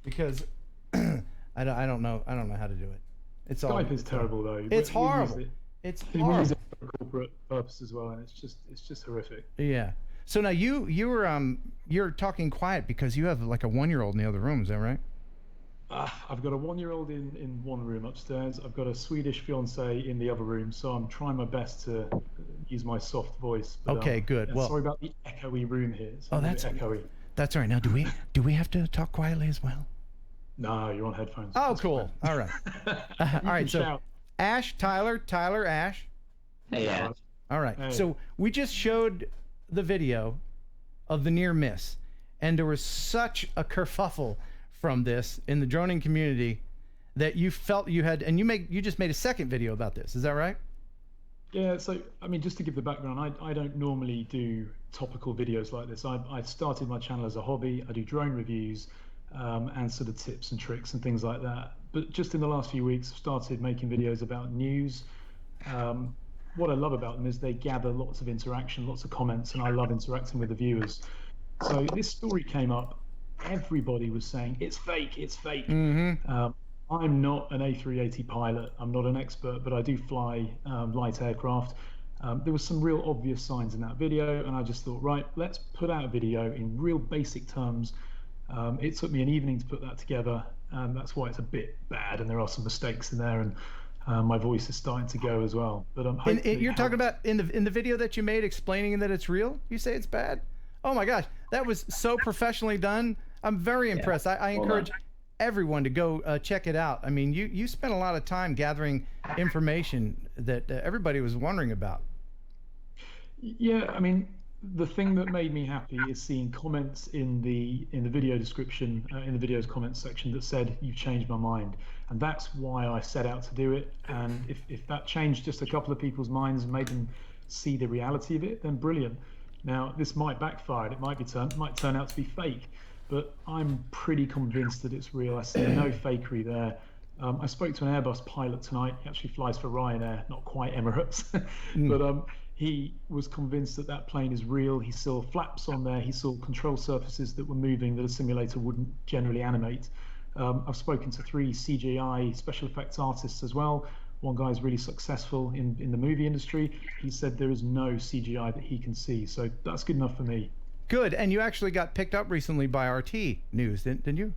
S1: because I don't know how to do it.
S7: Skype is terrible though.
S1: It's horrible. It's horrible.
S7: We use it for corporate purpose as well, and it's just horrific.
S1: Yeah. So now you're talking quiet because you have like a 1-year-old in the other room. Is that right?
S7: I've got a 1-year-old in one room upstairs. I've got a Swedish fiance in the other room, so I'm trying my best to use my soft voice. But,
S1: okay, good.
S7: Yeah,
S1: well,
S7: sorry about the echoey room here.
S1: That's
S7: echoey.
S1: That's all right. Now, do we have to talk quietly as well?
S7: No, you're on headphones.
S1: Oh,
S7: That's
S1: cool.
S7: fine.
S1: All right. All right. So,
S7: shout.
S1: Ash, Tyler, Ash.
S2: Hey, Ash.
S1: All right.
S7: Hey.
S1: So we just showed the video of the near miss, and there was such a kerfuffle from this in the droning community that you felt you had, and you just made a second video about this. Is that right?
S7: Yeah, so I mean, just to give the background, I don't normally do topical videos like this. I started my channel as a hobby. I do drone reviews and sort of tips and tricks and things like that. But just in the last few weeks, I've started making videos about news. What I love about them is they gather lots of interaction, lots of comments, and I love interacting with the viewers. So this story came up. Everybody was saying, it's fake, it's fake.
S1: Mm-hmm.
S7: I'm not an A380 pilot. I'm not an expert, but I do fly light aircraft. There was some real obvious signs in that video, and I just thought, right, let's put out a video in real basic terms. It took me an evening to put that together, and that's why it's a bit bad, and there are some mistakes in there, and my voice is starting to go as well. But
S1: you're talking about in the video that you made explaining that it's real? You say it's bad? Oh my gosh, that was so professionally done. I'm very impressed. I encourage everyone to go check it out. I mean, you spent a lot of time gathering information that everybody was wondering about.
S7: Yeah, I mean, the thing that made me happy is seeing comments in the video description, in the video's comments section that said, you've changed my mind. And that's why I set out to do it. And if that changed just a couple of people's minds and made them see the reality of it, then brilliant. Now, this might backfire. It might turn out to be fake, but I'm pretty convinced that it's real. I see no fakery there. I spoke to an Airbus pilot tonight. He actually flies for Ryanair, not quite Emirates, but he was convinced that that plane is real. He saw flaps on there. He saw control surfaces that were moving that a simulator wouldn't generally animate. I've spoken to 3 CGI special effects artists as well. One guy is really successful in the movie industry. He said there is no CGI that he can see. So that's good enough for me.
S1: Good. And you actually got picked up recently by RT News, didn't you?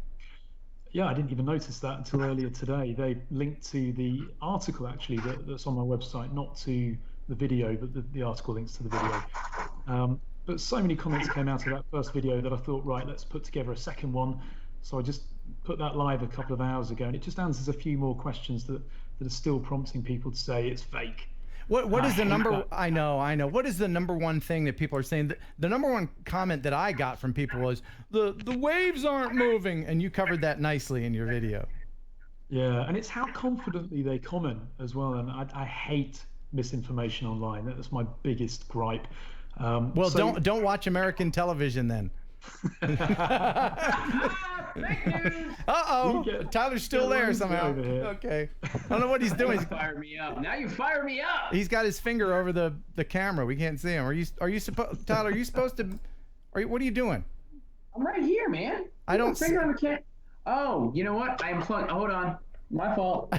S7: Yeah, I didn't even notice that until earlier today. They linked to the article actually that's on my website, not to the video, but the article links to the video. But so many comments came out of that first video that I thought, right, let's put together a second one. So I just put that live a couple of hours ago, and it just answers a few more questions that are still prompting people to say it's fake.
S1: What is the number? I know. What is the number one thing that people are saying? The number one comment that I got from people was the waves aren't moving, and you covered that nicely in your video.
S7: Yeah, and it's how confidently they comment as well, and I hate misinformation online. That's my biggest gripe.
S1: Well, don't watch American television then.
S2: Fake news.
S1: Uh-oh. Tyler's still there
S7: Ryan's
S1: somehow.
S7: over here.
S1: Okay. I don't know what he's doing.
S2: You fired me up. Now you fire me up.
S1: He's got his finger over the camera. We can't see him. Are you supposed, Tyler, are you supposed to, what are you doing?
S2: I'm right here, man.
S1: I don't see.
S2: Finger on the camera. Oh, you know what? I'm plugged. Hold on. My fault.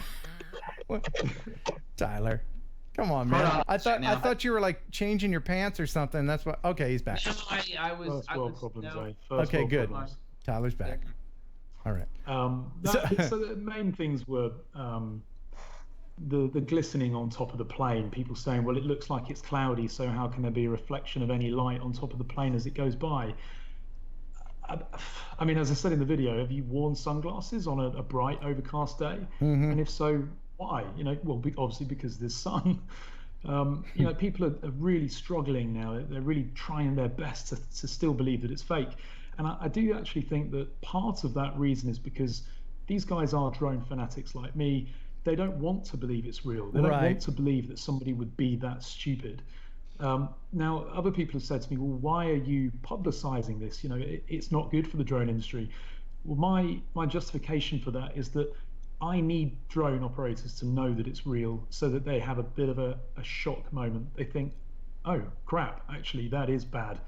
S1: Tyler. Come on, man.
S2: Hold on.
S1: I thought you were like changing your pants or something. That's what. Okay, he's back.
S2: No, I was.
S7: First world problems, eh? First
S1: Okay,
S7: world
S1: good.
S7: problems.
S1: Tyler's back. All right.
S7: So the main things were the glistening on top of the plane. People saying, well, it looks like it's cloudy, so how can there be a reflection of any light on top of the plane as it goes by? I mean, as I said in the video, have you worn sunglasses on a bright, overcast day?
S1: Mm-hmm.
S7: And if so, why? Well, obviously because there's sun. People are really struggling now. They're really trying their best to still believe that it's fake. And I do actually think that part of that reason is because these guys are drone fanatics like me. They don't want to believe it's real. They don't want to believe that somebody would be that stupid. Now, other people have said to me, well, why are you publicizing this? It's not good for the drone industry. Well, my justification for that is that I need drone operators to know that it's real so that they have a bit of a shock moment. They think, oh, crap, actually, that is bad.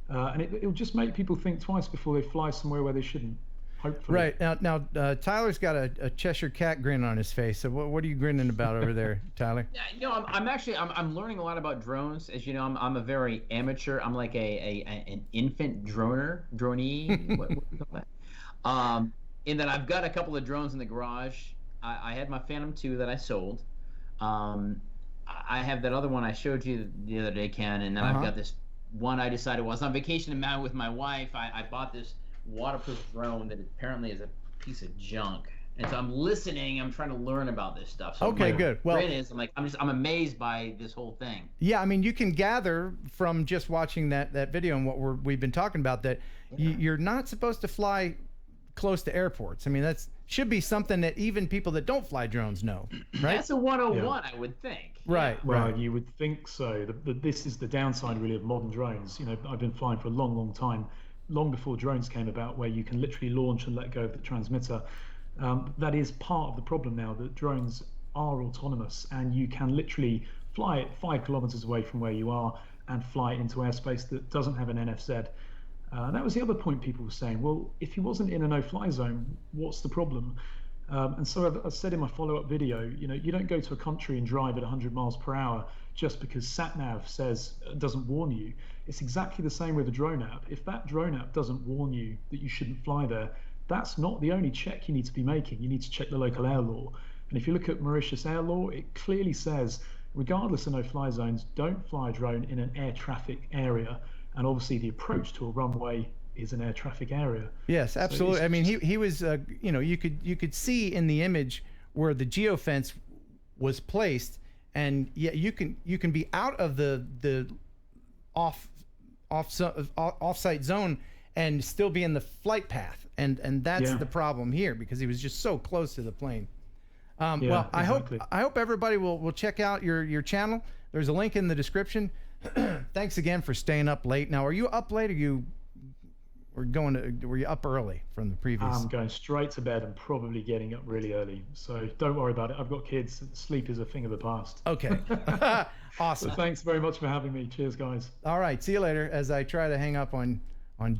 S7: And it'll just make people think twice before they fly somewhere where they shouldn't, hopefully.
S1: Right. Now Tyler's got a Cheshire cat grin on his face. So what are you grinning about over there, Tyler?
S2: Yeah, I'm learning a lot about drones. As you know, I'm a very amateur. I'm like an infant droney. what do you call that? In that I've got a couple of drones in the garage. I had my Phantom 2 that I sold. I have that other one I showed you the other day, Ken, and then I've got this one I decided was on vacation in Maui with my wife. I bought this waterproof drone that apparently is a piece of junk. And so I'm listening. I'm trying to learn about this stuff. So
S1: okay, good. Well,
S2: I'm amazed by this whole thing.
S1: Yeah, I mean, you can gather from just watching that video and what we've been talking about that you're not supposed to fly close to airports. I mean, that should be something that even people that don't fly drones know, right?
S2: That's a 101, I would think.
S1: Right.
S7: Well, you would think so. This is the downside, really, of modern drones. I've been flying for a long, long time, long before drones came about, where you can literally launch and let go of the transmitter. That is part of the problem now, that drones are autonomous and you can literally fly it 5 kilometers away from where you are and fly it into airspace that doesn't have an NFZ. That was the other point people were saying. Well, if he wasn't in a no-fly zone, what's the problem? And so I've said in my follow-up video, you don't go to a country and drive at 100 miles per hour just because SatNav doesn't warn you. It's exactly the same with a drone app. If that drone app doesn't warn you that you shouldn't fly there, that's not the only check you need to be making. You need to check the local air law. And if you look at Mauritius air law, it clearly says, regardless of no-fly zones, don't fly a drone in an air traffic area. And obviously the approach to a runway is an air traffic area.
S1: Yes, absolutely. So I mean, he was, you could see in the image where the geofence was placed, and you can be out of the off-site zone and still be in the flight path, and that's the problem here, because he was just so close to the plane. Well,
S7: exactly.
S1: I hope everybody will check out your channel. There's a link in the description. Thanks again for staying up late. Now, are you up late, or were you up early from the previous?
S7: I'm going straight to bed and probably getting up really early. So don't worry about it. I've got kids. Sleep is a thing of the past.
S1: Okay. Awesome.
S7: So thanks very much for having me. Cheers, guys.
S1: All right. See you later, as I try to hang up on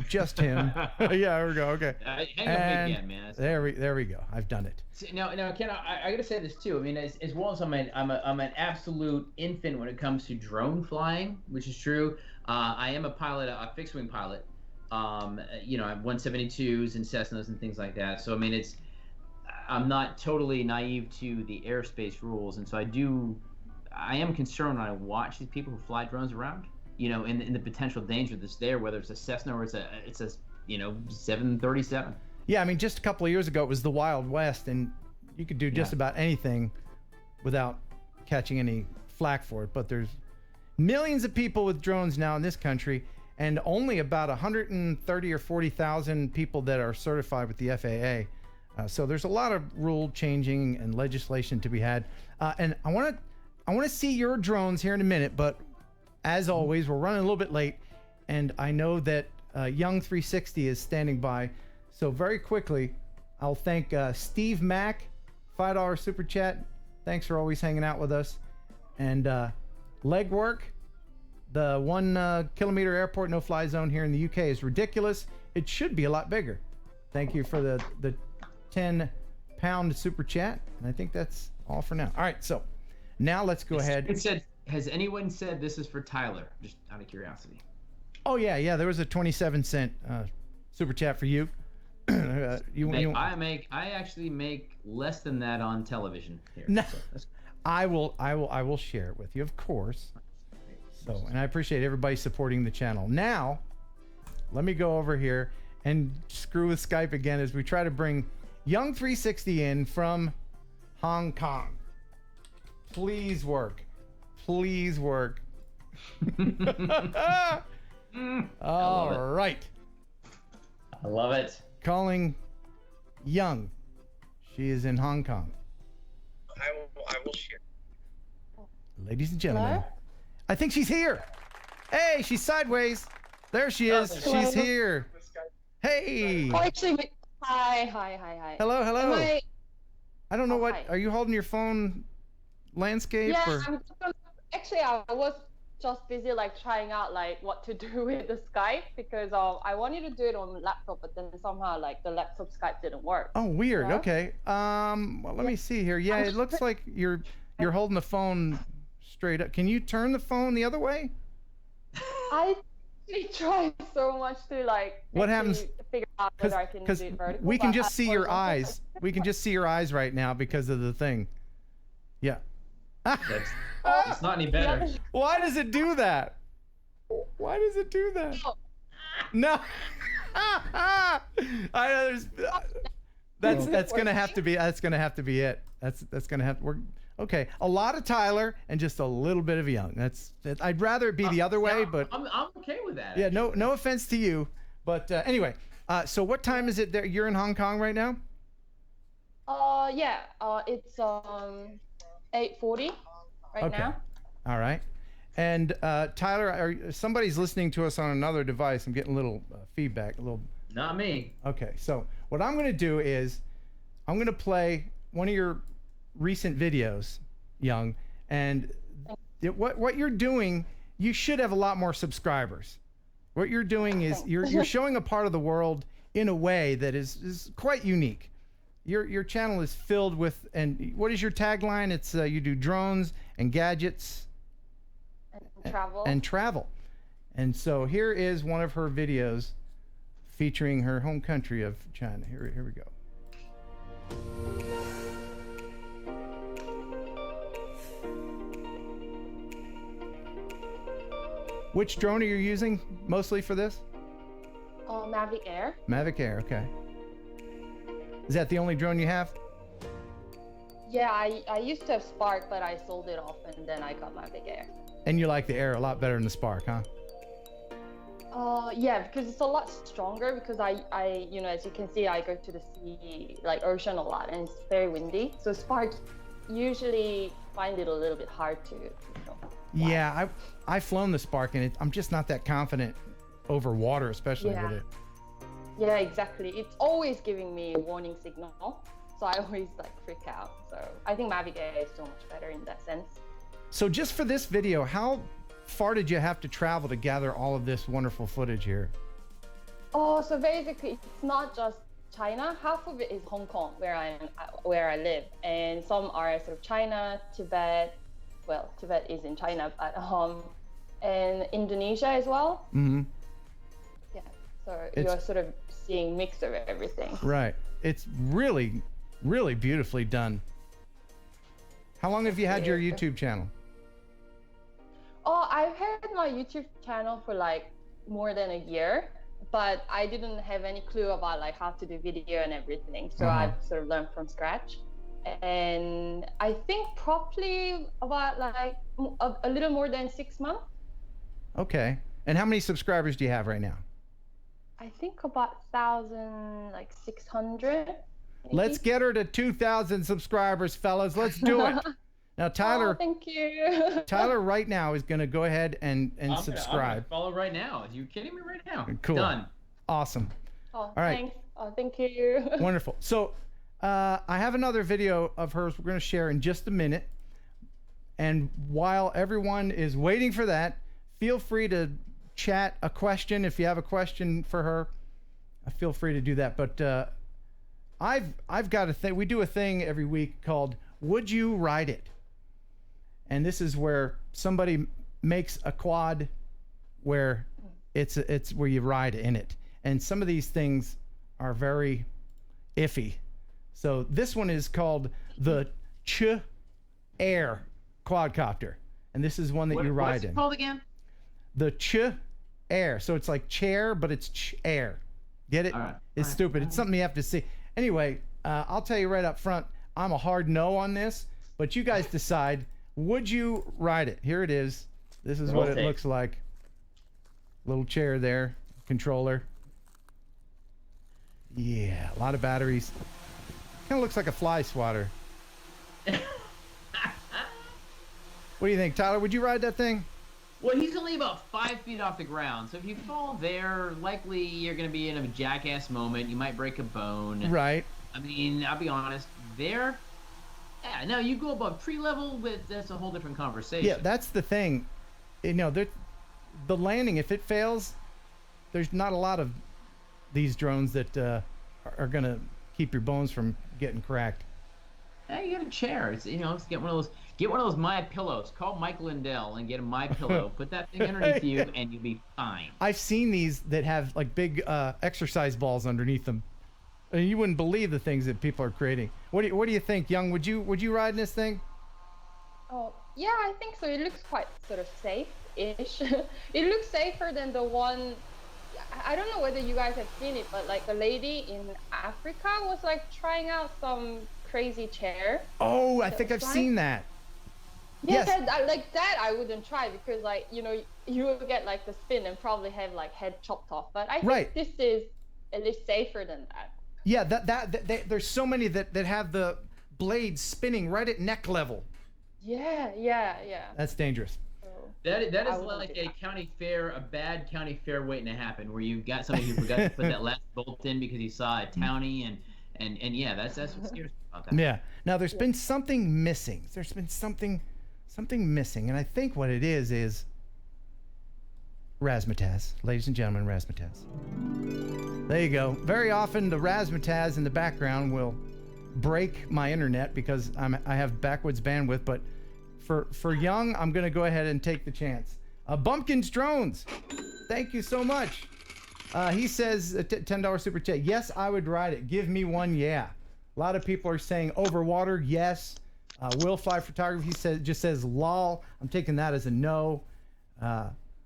S1: just him. Yeah, there we go. Okay.
S2: Hang up again, man.
S1: There we go. I've done it.
S2: Now, Ken, I got to say this too. I mean, as well as I'm an absolute infant when it comes to drone flying, which is true. I am a pilot, a fixed wing pilot. I have 172s and Cessnas and things like that. So I mean, I'm not totally naive to the airspace rules, and so I am concerned when I watch these people who fly drones around. In the potential danger that's there, whether it's a Cessna or it's a 737.
S1: Yeah, I mean, just a couple of years ago, it was the Wild West, and you could do just about anything without catching any flack for it. But there's millions of people with drones now in this country, and only about 130 or 40,000 people that are certified with the FAA. So there's a lot of rule changing and legislation to be had. And I want to see your drones here in a minute, but as always, we're running a little bit late, and I know that Young360 is standing by. So very quickly, I'll thank Steve Mack, $5 super chat. Thanks for always hanging out with us. And Legwork, the 1 kilometer airport no fly zone here in the UK is ridiculous. It should be a lot bigger. Thank you for the 10-pound super chat. And I think that's all for now. All right, so now let's go ahead.
S2: It said, has anyone said this is for Tyler? Just out of curiosity.
S1: Oh yeah, there was a 27-cent super chat for you.
S2: I actually make less than that on television here.
S1: No,
S2: so
S1: I will share it with you, of course. So, and I appreciate everybody supporting the channel. Now, let me go over here and screw with Skype again as we try to bring Young360 in from Hong Kong. Please work. Please work. All right.
S2: I love it.
S1: Calling Young. She is in Hong Kong.
S5: I will share.
S1: Ladies and gentlemen,
S8: Hello?
S1: I think she's here. Hey, she's sideways. There she is.
S8: Hello.
S1: She's here. Hey.
S8: Oh, actually, hi.
S1: Hello.
S8: Am
S1: I don't know what.
S8: hi.
S1: Are you holding your phone landscape
S8: yeah,
S1: or?
S8: actually, I was just busy like trying out like what to do with the Skype because I wanted to do it on laptop, but then somehow like the laptop Skype didn't work.
S1: Oh, weird.
S8: Yeah.
S1: Okay. Well, let me see here. Yeah, it looks like you're holding the phone straight up. Can you turn the phone the other way?
S8: I actually tried so much to like
S1: What happens?
S8: actually figure out whether I can do
S1: Because
S8: it vertical.
S1: we can
S8: but
S1: just see your
S8: horizontal,
S1: eyes. We can just see your eyes right now because of the thing. Yeah.
S2: It's not any better.
S1: Why does it do that? Why does it do that? No. That's gonna have to be it. That's gonna have to work. Okay, a lot of Tyler and just a little bit of Young. I'd rather it be the other way, but
S2: I'm okay with that.
S1: yeah, no offense to you, but anyway. So what time is it there? You're in Hong Kong right now?
S8: Yeah. It's 8:40 right now.
S1: All right. And Tyler, somebody's listening to us on another device. I'm getting a little feedback,
S2: Not me.
S1: Okay, so what I'm going to do is I'm going to play one of your recent videos, Young, and what you're doing, you should have a lot more subscribers. What you're doing is you're showing a part of the world in a way that is quite unique. Your channel is filled with, and what is your tagline? It's you do drones and gadgets
S8: And travel.
S1: And so here is one of her videos featuring her home country of China. Here we go. Which drone are you using mostly for this?
S8: Mavic Air.
S1: Mavic Air, okay. Is that the only drone you have?
S8: Yeah, I used to have Spark, but I sold it off, and then I got Mavic Air.
S1: And you like the Air a lot better than the Spark, huh?
S8: Yeah, because it's a lot stronger. Because I, as you can see, I go to the sea, like ocean a lot, and it's very windy. So Spark usually find it a little bit hard to, fly.
S1: Yeah, I've flown the Spark, and I'm just not that confident over water, especially with it.
S8: Yeah, exactly. It's always giving me a warning signal, so I always like freak out. So I think Mavic Air is so much better in that sense.
S1: So just for this video, how far did you have to travel to gather all of this wonderful footage here?
S8: Oh, so basically, it's not just China. Half of it is Hong Kong, where I live, and some are sort of China, Tibet. Well, Tibet is in China, but and Indonesia as well.
S1: Mm-hmm.
S8: Yeah, so you're sort of seeing mix of everything.
S1: Right. It's really, really beautifully done. How long have you had your YouTube channel?
S8: Oh, I've had my YouTube channel for like more than a year, but I didn't have any clue about like how to do video and everything. So I've sort of learned from scratch. And I think probably about like a little more than 6 months.
S1: Okay. And how many subscribers do you have right now?
S8: I think about 1,600. maybe.
S1: Let's get her to 2,000 subscribers, fellas. Let's do it. Now, Tyler.
S8: Oh, thank you.
S1: Tyler right now is going to go ahead and subscribe.
S2: I'm gonna follow right now. Are you kidding me right now?
S1: Cool.
S2: Done.
S1: Awesome.
S8: Oh,
S1: All right.
S8: thanks. Oh, thank you.
S1: Wonderful. So I have another video of hers we're going to share in just a minute. And while everyone is waiting for that, feel free to chat a question. If you have a question for her, feel free to do that. But I've got a thing. We do a thing every week called Would You Ride It? And this is where somebody makes a quad where it's where you ride in it. And some of these things are very iffy. So this one is called the Air quadcopter, and this is one that you ride
S2: what's
S1: in.
S2: What's it called again?
S1: The Air. So it's like chair, but it's air. Get it? It's stupid. It's something you have to see. Anyway, I'll tell you right up front, I'm a hard no on this, but you guys decide, would you ride it? Here it is. This is what it looks like. Little chair there, controller. Yeah, a lot of batteries. Kind of looks like a fly swatter. What do you think, Tyler? Would you ride that thing?
S2: Well, he's only about 5 feet off the ground, so if you fall there, likely you're going to be in a jackass moment. You might break a bone.
S1: Right.
S2: I mean, I'll be honest. There, yeah. Now you go above tree level, that's a whole different conversation.
S1: Yeah, that's the thing. You know, the landing, if it fails, there's not a lot of these drones that are going to keep your bones from getting cracked.
S2: Yeah, you get a chair. It's, let's get one of those My Pillows. Call Mike Lindell and get a My Pillow. Put that thing underneath you, and you'll be fine.
S1: I've seen these that have like big exercise balls underneath them. And you wouldn't believe the things that people are creating. What do you think, Young? Would you ride in this thing?
S8: Oh, yeah, I think so. It looks quite sort of safe-ish. It looks safer than the one. I don't know whether you guys have seen it, but like the lady in Africa was like trying out some crazy chair.
S1: Oh, I think I've seen that.
S8: Yeah, yes. That I wouldn't try because like, you will get like the spin and probably have like head chopped off. But I think this is at least safer than that.
S1: Yeah, there's so many that have the blades spinning right at neck level.
S8: Yeah.
S1: That's dangerous.
S2: That is like a county fair, a bad county fair waiting to happen, where you've got somebody who forgot to put that last bolt in because he saw a townie, and yeah, that's what scares me about that.
S1: Yeah. Now there's been something missing. There's been something missing, and I think what it is razzmatazz, ladies and gentlemen, razzmatazz. There you go. Very often the razzmatazz in the background will break my internet because I have backwoods bandwidth, but for Young, I'm going to go ahead and take the chance. Bumpkins Drones, thank you so much. He says $10 super chat. Yes, I would ride it. Give me one, yeah. A lot of people are saying overwater, yes. Will Fly Photography just says lol. I'm taking that as a no.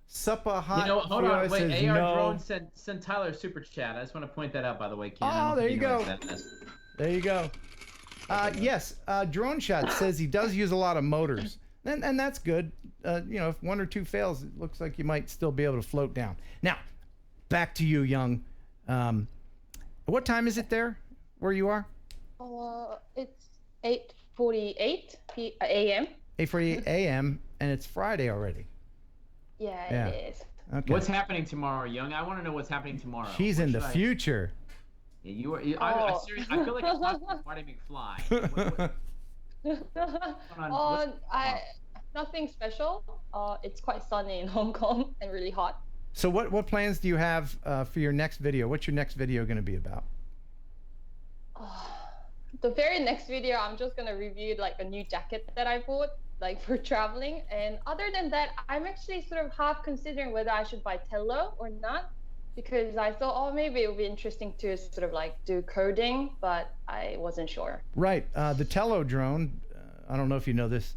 S1: Suppa Hot.
S2: Hold on, wait.
S1: Says
S2: AR
S1: no.
S2: Drone sent Tyler a super chat. I just want to point that out, by the way, Ken.
S1: Oh, there you go. There you go. Yes, Drone Shot says he does use a lot of motors, and that's good. If one or two fails, it looks like you might still be able to float down. Now, back to you, Young. What time is it there, where you are?
S8: It's 8:48 a.m.
S1: 8:48 a.m. and it's Friday already.
S8: Yeah, it is.
S1: Okay.
S2: What's happening tomorrow, Young? I want to know what's happening tomorrow.
S1: She's in the future.
S2: Yeah, you are. I feel like it's not Marty McFly.
S8: Nothing special. It's quite sunny in Hong Kong and really hot.
S1: So what plans do you have for your next video? What's your next video going to be about?
S8: The very next video, I'm just going to review like a new jacket that I bought like for traveling. And other than that, I'm actually sort of half considering whether I should buy Tello or not, because I thought, maybe it would be interesting to sort of like do coding, but I wasn't sure. Right.
S1: The Tello drone, I don't know if you know this,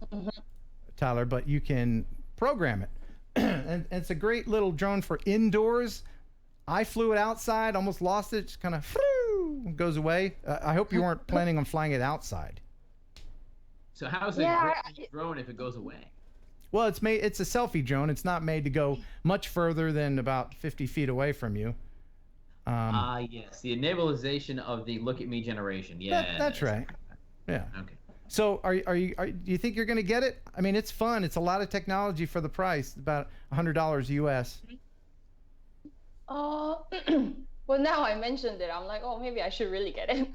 S1: Tyler, but you can program it. And it's a great little drone for indoors. I flew it outside, almost lost it, just kind of goes away. I hope you weren't planning on flying it outside.
S2: So how's it a drone if it goes away?
S1: Well, it's a selfie drone. It's not made to go much further than about 50 feet away from you.
S2: Yes, the enablization of the look at me generation. Yeah,
S1: that's right. Yeah.
S2: Okay.
S1: So do you think you're going to get it? I mean, it's fun. It's a lot of technology for the price, about $100 US.
S8: Well, now I mentioned it, I'm like, oh, maybe I should really get it.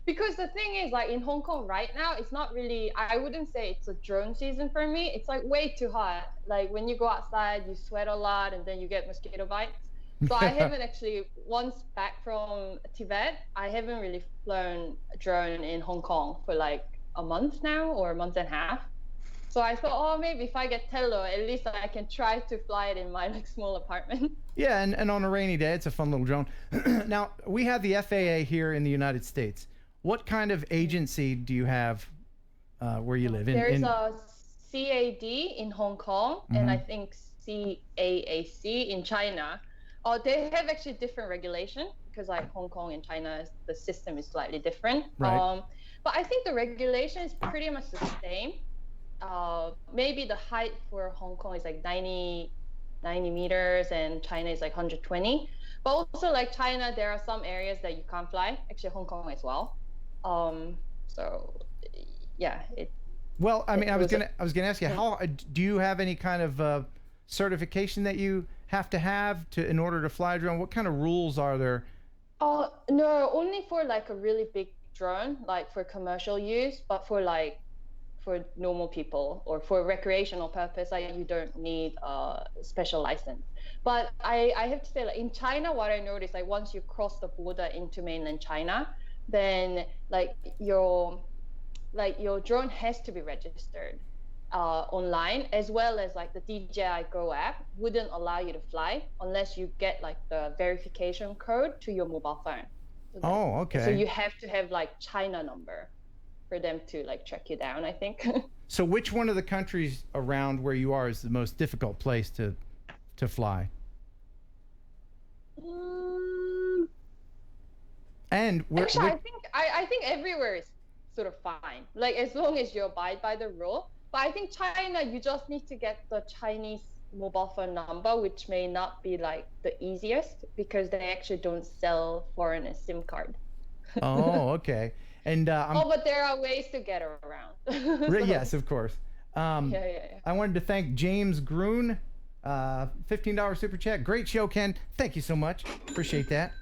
S8: Because the thing is, like in Hong Kong right now, it's not really, I wouldn't say it's a drone season for me. It's like way too hot. Like when you go outside, you sweat a lot and then you get mosquito bites. So I haven't actually, once back from Tibet, I haven't really flown a drone in Hong Kong for like a month now or a month and a half. So I thought, oh, maybe if I get Tello, at least I can try to fly it in my like small apartment.
S1: Yeah, and on a rainy day, it's a fun little drone. Now, we have the FAA here in the United States. What kind of agency do you have where you live?
S8: There's a CAD in Hong Kong, and I think CAAC in China. They have actually different regulation because like Hong Kong and China, the system is slightly different.
S1: Right.
S8: But I think the regulation is pretty much the same. Maybe the height for Hong Kong is like 90 meters and China is like 120. But also like China, there are some areas that you can't fly, actually Hong Kong as well. So yeah,
S1: well, I mean, I was gonna ask you, how do you have any kind of certification that you have to in order to fly a drone? What kind of rules are there?
S8: No, only for like a really big drone, like for commercial use, but for normal people or for recreational purpose, like you don't need a special license. But I have to say, like in China, what I noticed, like once you cross the border into mainland China, then like your drone has to be registered online, as well as like the DJI Go app wouldn't allow you to fly unless you get like the verification code to your mobile phone.
S1: Oh, okay.
S8: So you have to have like China number for them to like track you down, I think.
S1: So which one of the countries around where you are is the most difficult place to fly? And
S8: actually, I think everywhere is sort of fine, like as long as you abide by the rule. But I think China, you just need to get the Chinese mobile phone number, which may not be like the easiest because they actually don't sell foreign SIM card.
S1: Oh, okay. And
S8: but there are ways to get around. So,
S1: yes, of course.
S8: Yeah.
S1: I wanted to thank James Groon, $15 super chat. Great show, Ken. Thank you so much. Appreciate that.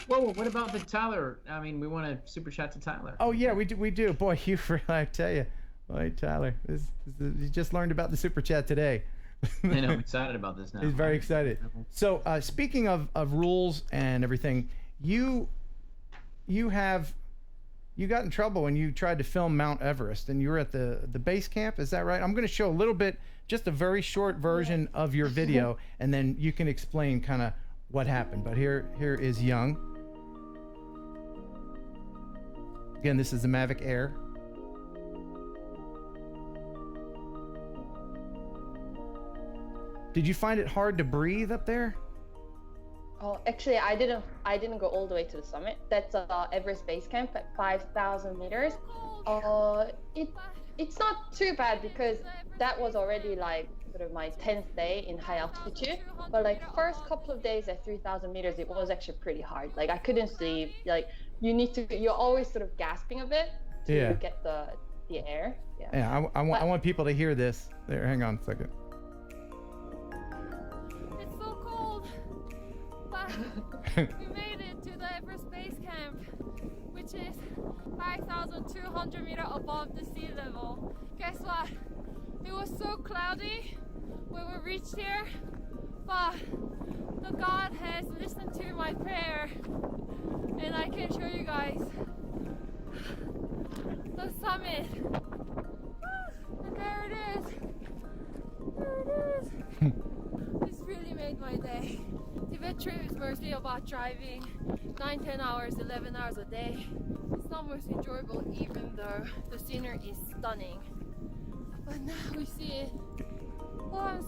S2: Whoa, what about the Tyler? I mean, we want to super chat to Tyler.
S1: Oh yeah, we do. Boy, I tell you, boy, Tyler, you just learned about the super chat today.
S2: I know, I'm excited about this now.
S1: He's very excited. So speaking of rules and everything, you got in trouble when you tried to film Mount Everest, and you were at the base camp. Is that right? I'm going to show a little bit, just a very short version of your video, and then you can explain kind of what happened. But here is Young. Again, this is the Mavic Air. Did you find it hard to breathe up there?
S8: Oh, actually, I didn't go all the way to the summit. That's Everest base camp at 5,000 meters. It's not too bad because that was already like sort of my 10th day in high altitude. But like first couple of days at 3,000 meters, it was actually pretty hard. Like I couldn't sleep. Like you're always sort of gasping a bit to get the air.
S1: Yeah. I want people to hear this. There, hang on a second.
S9: It's so cold. But we made it to the Everest base camp, which is 5,200 meters above the sea level. Guess what? It was so cloudy when we reached here, but the God has listened to my prayer, and I can show you guys the summit. And there it is. There it is. This really made my day. Tibet trip is mostly about driving 9-10 hours, 11 hours a day. It's not most enjoyable, even though the scenery is stunning. But now we see it. Oh, I'm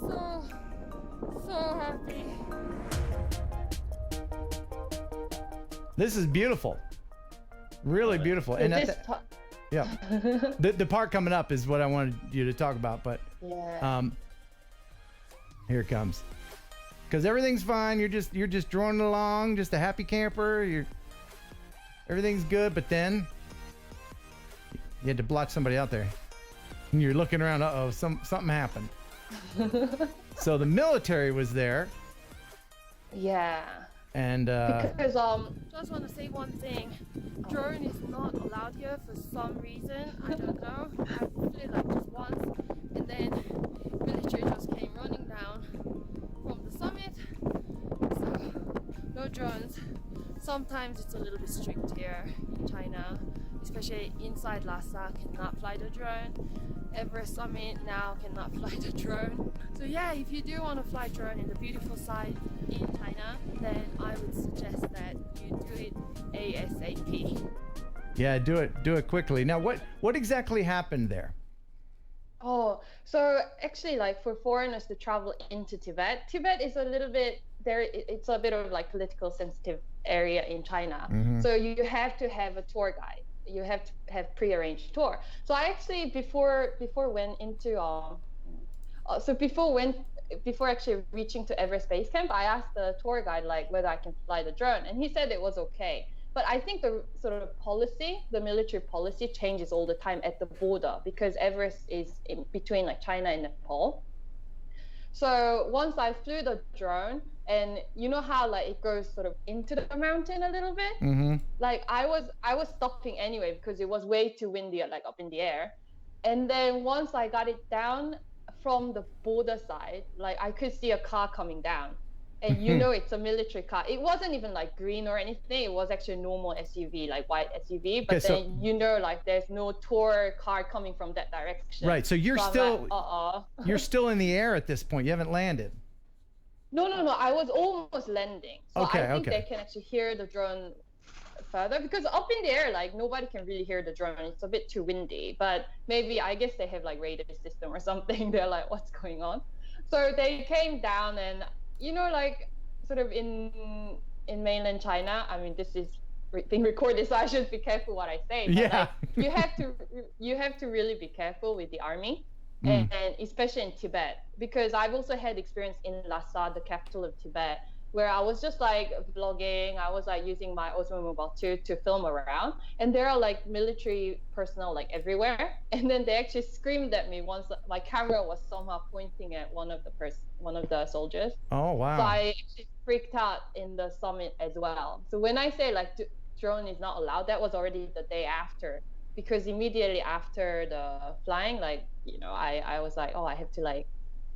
S9: so happy.
S1: This is beautiful. Really beautiful. And yeah, the part coming up is what I wanted you to talk about. But here it comes. Because everything's fine. You're just droning along, just a happy camper. Everything's good. But then you had to block somebody out there. And you're looking around, uh-oh, something happened. So the military was there.
S8: Yeah.
S1: And
S8: Because
S9: Just want to say one thing. Drone is not allowed here for some reason. I don't know. I flew like just once, and then military just came running down from the summit. So no drones. Sometimes it's a little bit strict here in China, especially inside Lhasa cannot fly the drone. Everest summit now cannot fly the drone. So yeah, if you do want to fly drone in the beautiful side in China, then I would suggest that you do it ASAP.
S1: yeah, do it quickly. Now, what exactly happened there?
S8: Oh, so actually, like for foreigners to travel into Tibet, Tibet is a little bit there. It's a bit of like political sensitive area in China. So you have to have a tour guide. You have to have pre-arranged tour. So I actually before went into before actually reaching to Everest Base Camp, I asked the tour guide like whether I can fly the drone, and he said it was okay. But I think the sort of policy, the military policy changes all the time at the border because Everest is in between like China and Nepal. So once I flew the drone, and you know how like it goes sort of into the mountain a little bit, like I was stopping anyway because it was way too windy, like up in the air. And then once I got it down from the border side, like I could see a car coming down, and you know it's a military car. It wasn't even like green or anything. It was actually a normal SUV, like white SUV. But
S1: Okay,
S8: then you know, like there's no tour car coming from that direction.
S1: Right. So you're
S8: I'm
S1: still
S8: like,
S1: you're still in the air at this point. You haven't landed.
S8: No. I was almost landing. So
S1: Okay,
S8: I think
S1: okay.
S8: they can actually hear the drone further because up in the air, like nobody can really hear the drone. It's a bit too windy. But maybe I guess they have like radar system or something. They're like, what's going on? So they came down, and you know, like sort of in mainland China. I mean, this is being recorded, so I should be careful what I say. But
S1: Yeah.
S8: like, you have to really be careful with the army. And especially in Tibet, because I've also had experience in Lhasa, the capital of Tibet, where I was just like vlogging. I was like using my Osmo Mobile 2 to film around, and there are like military personnel like everywhere. And then they actually screamed at me once my camera was somehow pointing at one of the soldiers.
S1: Oh wow.
S8: So I actually freaked out in the summit as well. So when I say like drone is not allowed, that was already the day after. Because immediately after the flying, like, you know, I was like, oh, I have to like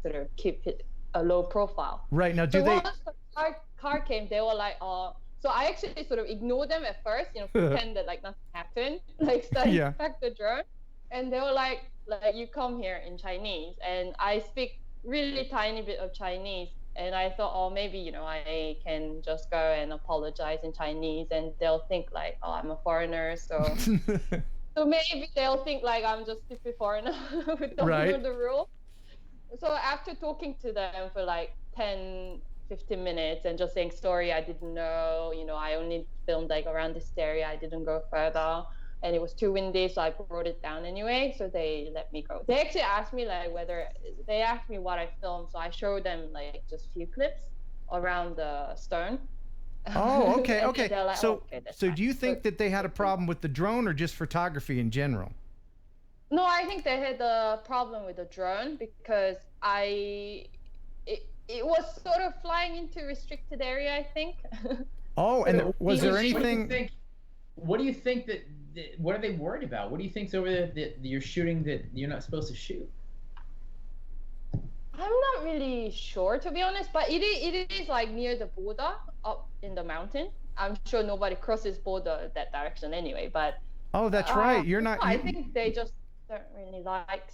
S8: sort of keep it a low profile.
S1: Right. Now, do
S8: So
S1: they?
S8: once the car came, they were like, oh, so I actually sort of ignored them at first, you know, pretend that like nothing happened, like study back the drone. And they were like, you come here in Chinese. And I speak really tiny bit of Chinese. And I thought, oh, maybe, you know, I can just go and apologize in Chinese and they'll think like, oh, I'm a foreigner. So so maybe they'll think like I'm just a stupid foreigner who don't know the rule. So after talking to them for like 10, 15 minutes and just saying, sorry, I didn't know, you know, I only filmed like around this area. I didn't go further. And it was too windy, so I brought it down anyway. So they let me go. They actually asked me like they asked me what I filmed. So I showed them like just a few clips around the stone.
S1: Oh, okay,
S8: And
S1: okay.
S8: they're like,
S1: So,
S8: oh, okay, that's
S1: so
S8: fine.
S1: do you think that they had a problem with the drone or just photography in general?
S8: No, I think they had a problem with the drone because it was sort of flying into restricted area, I think.
S1: Oh, and was there anything?
S2: What do you think that? What are they worried about? What do you think's over there that you're shooting that you're not supposed to shoot?
S8: I'm not really sure, to be honest, but it is like near the border up in the mountain. I'm sure nobody crosses border that direction anyway, but
S1: Oh, that's right. You're not.
S8: I think they just don't really like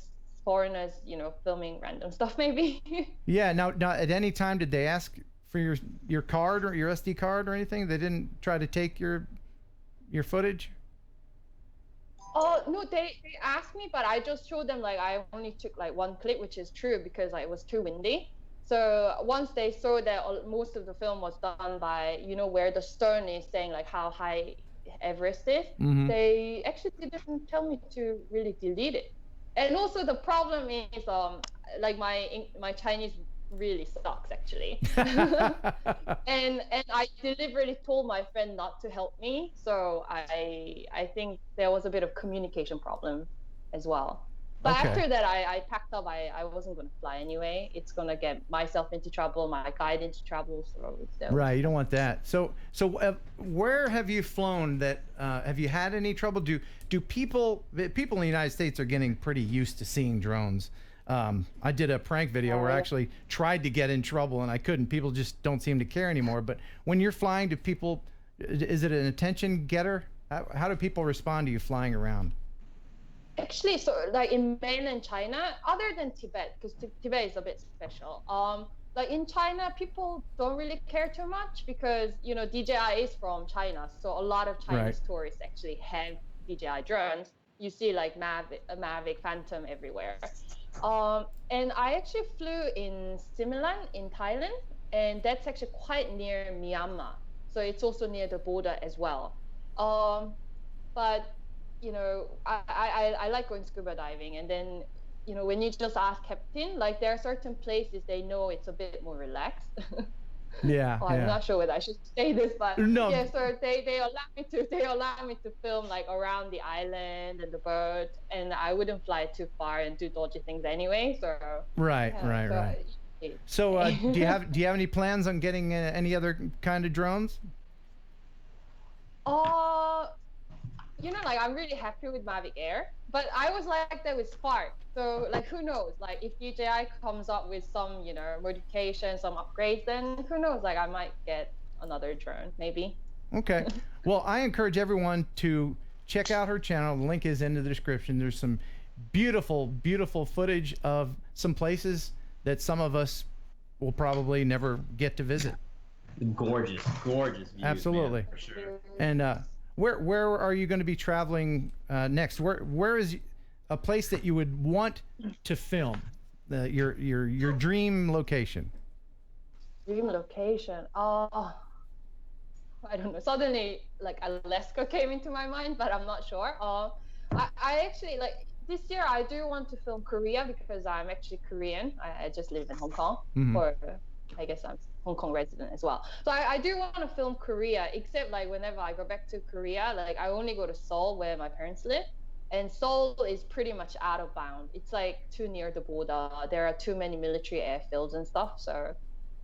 S8: foreigners, you know, filming random stuff maybe.
S1: Yeah. Now, at any time did they ask for your card or your SD card or anything? They didn't try to take your footage?
S8: Oh, no, they asked me, but I just showed them like I only took like one clip, which is true because like, it was too windy. So once they saw that most of the film was done by, you know, where the stone is saying like how high Everest is, they actually didn't tell me to really delete it. And also the problem is like my Chinese really sucks actually. and I deliberately told my friend not to help me, so I think there was a bit of communication problem as well. But
S1: Okay.
S8: after that, I packed up. I wasn't going to fly anyway. It's going to get myself into trouble, my guide into trouble. So
S1: Right, you don't want that. So where have you flown that have you had any trouble? Do people in the United States are getting pretty used to seeing drones? I did a prank video where I actually tried to get in trouble and I couldn't. People just don't seem to care anymore. But when you're flying, do people, is it an attention getter? How do people respond to you flying around?
S8: actually, so like in mainland China, other than Tibet, because Tibet is a bit special. Like in China, people don't really care too much because DJI is from China, so a lot of Chinese tourists actually have DJI drones. You see like Mavic, Phantom everywhere. And I actually flew in Syma in Thailand, and that's actually quite near Myanmar, so it's also near the border as well. But I like going scuba diving, and then when you just ask captain, like there are certain places they know it's a bit more relaxed.
S1: Yeah,
S8: I'm not sure whether I should say this, but
S1: No.
S8: yeah, so they allow me to film like around the island and the birds, and I wouldn't fly too far and do dodgy things anyway. So
S1: Right. So do you have any plans on getting any other kind of drones?
S8: Like I'm really happy with Mavic Air, but I was like that with Spark. So like who knows? Like if DJI comes up with some modification, some upgrades, then who knows? Like I might get another drone, maybe.
S1: Okay. Well, I encourage everyone to check out her channel. The link is in the description. There's some beautiful, beautiful footage of some places that some of us will probably never get to visit.
S2: Gorgeous views.
S1: Absolutely.
S2: Man, for sure.
S1: And where are you going to be traveling next? Where is a place that you would want to film? Your dream location.
S8: Dream location. I don't know. Suddenly, like Alaska came into my mind, but I'm not sure. I actually like this year. I do want to film Korea because I'm actually Korean. I just live in Hong Kong, or I guess I'm Hong Kong resident as well. So I do want to film Korea, except like whenever I go back to Korea, like I only go to Seoul where my parents live, and Seoul is pretty much out of bound. It's like too near the border. There are too many military airfields and stuff. So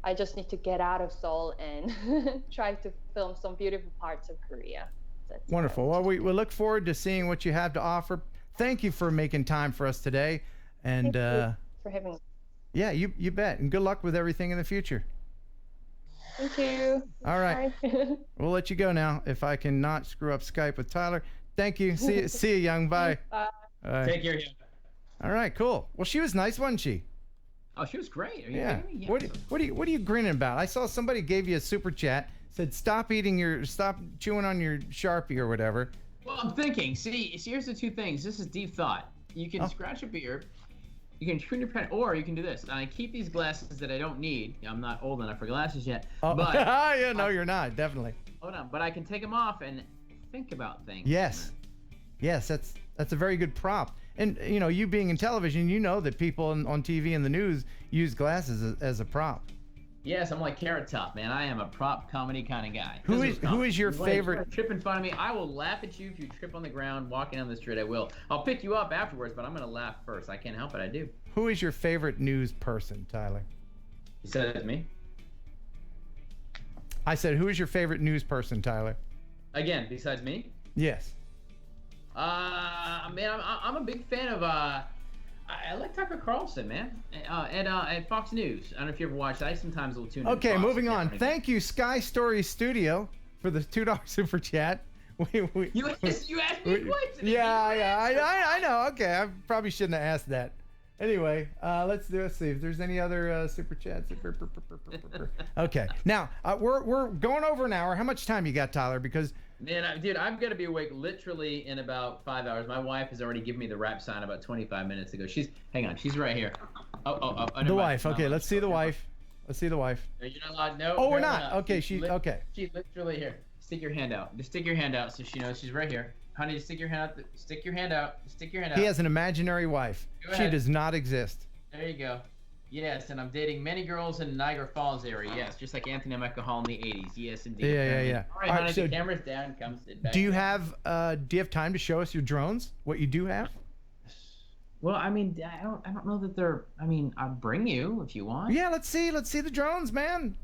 S8: I just need to get out of Seoul and try to film some beautiful parts of Korea. That's
S1: Wonderful. Well, we look forward to seeing what you have to offer. Thank you for making time for us today. And
S8: Thank you for having me.
S1: Yeah, you bet. And good luck with everything in the future.
S8: Thank you.
S1: All right.
S8: Bye.
S1: We'll let you go now if I cannot screw up Skype with Tyler. Thank you. See you, Young. Bye.
S8: Bye.
S1: All right.
S2: Take care. Yeah.
S1: All right, cool. Well, she was nice, wasn't she?
S2: Oh, she was great. Are you
S1: Yeah.
S2: kidding me?
S1: What are you grinning about? I saw somebody gave you a super chat, said stop chewing on your Sharpie or whatever.
S2: Well, I'm thinking. See, here's the two things. This is deep thought. You can scratch a beer, you can tune your pen, or you can do this. And I keep these glasses that I don't need. I'm not old enough for glasses yet.
S1: Oh,
S2: But
S1: yeah, no, you're not, definitely.
S2: hold on, but I can take them off and think about things.
S1: Yes, that's a very good prop. And you being in television, you know that people on TV and the news use glasses as a prop.
S2: Yes, I'm like Carrot Top, man. I am a prop comedy kind of guy.
S1: Who is your
S2: You
S1: favorite?
S2: wanna trip in front of me? I will laugh at you if you trip on the ground walking down the street. I will. I'll pick you up afterwards, but I'm gonna laugh first. I can't help it. I do.
S1: Who is your favorite news person, Tyler?
S2: You said it's me.
S1: I said, who is your favorite news person, Tyler?
S2: Again, besides me.
S1: Yes.
S2: Man, I'm a big fan of I like Tucker Carlson, man, and Fox News. I don't know if you ever watched. I sometimes will tune in.
S1: Okay,
S2: Fox
S1: moving
S2: if
S1: on.
S2: they're running.
S1: Thank you, Sky Story Studio, for the $2 super chat.
S2: You asked me twice.
S1: I know. Okay, I probably shouldn't have asked that. Anyway, let's see if there's any other super chats. Okay, now we're going over an hour. How much time you got, Tyler? Because
S2: Man, dude, I'm gonna be awake literally in about 5 hours. My wife has already given me the wrap sign about 25 minutes ago. She's right here. Oh.
S1: the wife. Okay, let's see the wife. Let's see the wife.
S2: No, you're not allowed. No.
S1: Oh, we're
S2: no,
S1: not.
S2: no.
S1: Okay, she's okay.
S2: She's literally here. Stick your hand out. Just stick your hand out so she knows she's right here. Honey, just stick your hand out. Stick your hand out. Stick your hand out.
S1: He has an imaginary wife.
S2: Go
S1: She
S2: ahead.
S1: does not exist.
S2: There you go. Yes, and I'm dating many girls in Niagara Falls area. Yes, just like Anthony Michael Hall in the 80s. Yes, indeed.
S1: Yeah.
S2: All right, honey,
S1: so
S2: the camera's down. Come sit back.
S1: do you have time to show us your drones? What you do have?
S2: Well, I mean, I don't know that they're. I mean, I'll bring you if you want.
S1: Yeah, let's see the drones, man.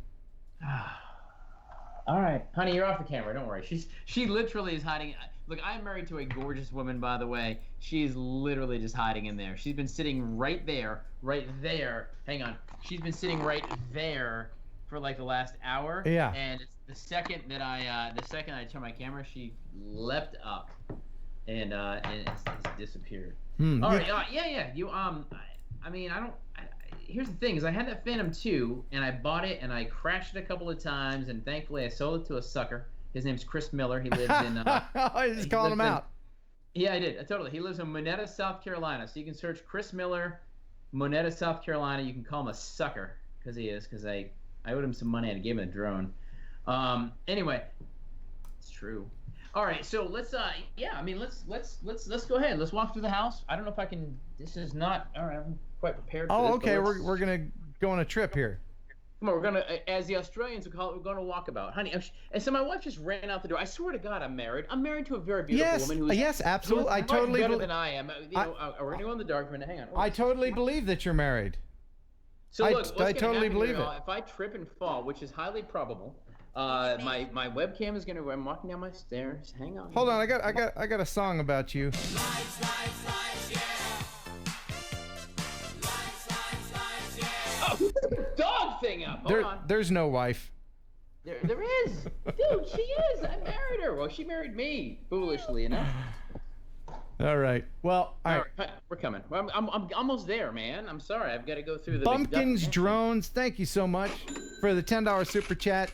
S2: All right, honey, you're off the camera. Don't worry. She literally is hiding. Look, I'm married to a gorgeous woman, by the way. She's literally just hiding in there. She's been sitting right there. Hang on. She's been sitting right there for like the last hour.
S1: Yeah.
S2: And it's the second I turn my camera, she leapt up, and it's disappeared. All right. Yeah. You I mean, here's the thing: is I had that Phantom 2, and I bought it, and I crashed it a couple of times, and thankfully I sold it to a sucker. His name's Chris Miller. He lives in.
S1: I just called him out.
S2: Yeah, I did. Totally. He lives in Monetta, South Carolina. So you can search Chris Miller, Monetta, South Carolina. You can call him a sucker because he is. Because I owed him some money and I gave him a drone. Anyway, it's true. All right, so let's let's go ahead. Let's walk through the house. I don't know if I can. This is not all right. I'm quite prepared. For this,
S1: okay. We're gonna go on a trip here.
S2: Come on, we're gonna, as the Australians would call it, we're gonna walk about, honey. And so my wife just ran out the door. I swear to God, I'm married. I'm married to a very beautiful woman who's
S1: yes, absolutely. I
S2: much
S1: totally
S2: better than I am. You know, we're gonna go in the dark for a minute. Hang on.
S1: I totally believe that you're married.
S2: So look,
S1: I totally believe it.
S2: If I trip and fall, which is highly probable, my webcam is gonna. I'm walking down my stairs. Hang on.
S1: Hold on, I got a song about you.
S3: Lights, yeah.
S2: Oh, dog thing up. Hold on.
S1: There's no wife.
S2: There is. Dude, she is. I married her. Well, she married me, foolishly enough.
S1: All right. Well, all right.
S2: We're coming. I'm almost there, man. I'm sorry. I've got to go through the
S1: Bumpkins Drones. Thank you so much for the $10 super chat.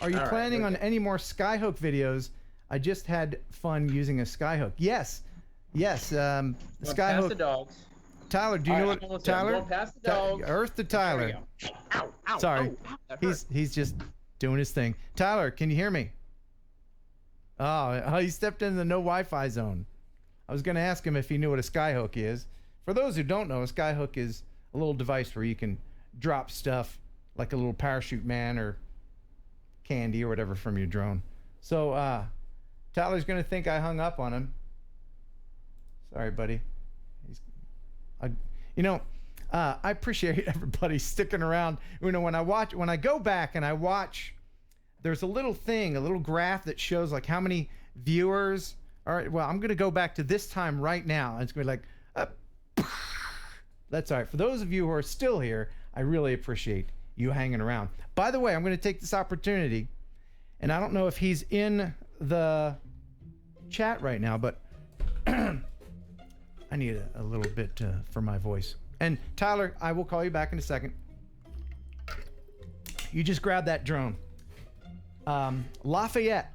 S1: Are you planning on any more Skyhook videos? I just had fun using a Skyhook. Yes. Skyhook.
S2: Pass the dogs.
S1: Tyler, do you know what Tyler?
S2: Past the dogs.
S1: Earth to Tyler.
S2: Ow,
S1: sorry.
S2: Ow,
S1: he's just doing his thing. Tyler, can you hear me? Oh, he stepped into the no Wi-Fi zone. I was going to ask him if he knew what a Skyhook is. For those who don't know, a Skyhook is a little device where you can drop stuff like a little parachute man or candy or whatever from your drone. So Tyler's going to think I hung up on him. Sorry, buddy. I appreciate everybody sticking around. You know, when I go back and I watch, there's a little graph that shows like how many viewers. All right, well, I'm going to go back to this time right now. And it's going to be like, that's all right. For those of you who are still here, I really appreciate you hanging around. By the way, I'm going to take this opportunity, and I don't know if he's in the chat right now, but I need a little bit for my voice. And Tyler, I will call you back in a second. You just grab that drone. Lafayette,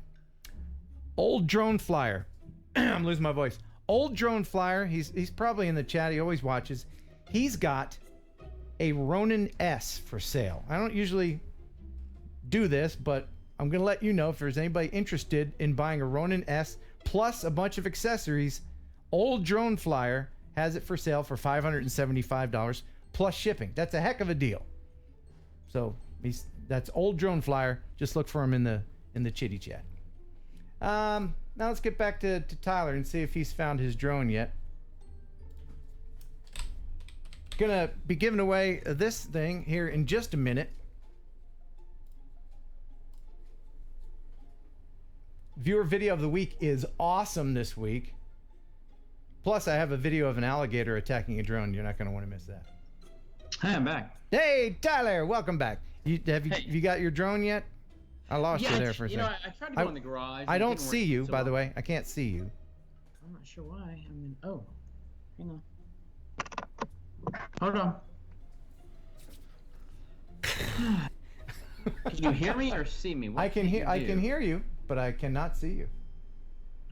S1: old drone flyer. I'm losing my voice. Old drone flyer. He's probably in the chat. He always watches. He's got a Ronin S for sale. I don't usually do this, but I'm gonna let you know if there's anybody interested in buying a Ronin S plus a bunch of accessories. Old drone flyer has it for sale for $575 plus shipping. That's a heck of a deal. So that's old drone flyer. Just look for him in the chitty chat. Now let's get back to Tyler and see if he's found his drone yet. Gonna be giving away this thing here in just a minute. Viewer video of the week is awesome this week. Plus, I have a video of an alligator attacking a drone. You're not going to want to miss that.
S2: Hey, I'm back.
S1: Hey, Tyler, welcome back. You got your drone yet? I lost you there for a second.
S2: I tried to go in the garage.
S1: I don't see you, by the way. I can't see you.
S2: I'm not sure why. Hang on. Hold on. Can you hear me or see me?
S1: I can hear you, but I cannot see you.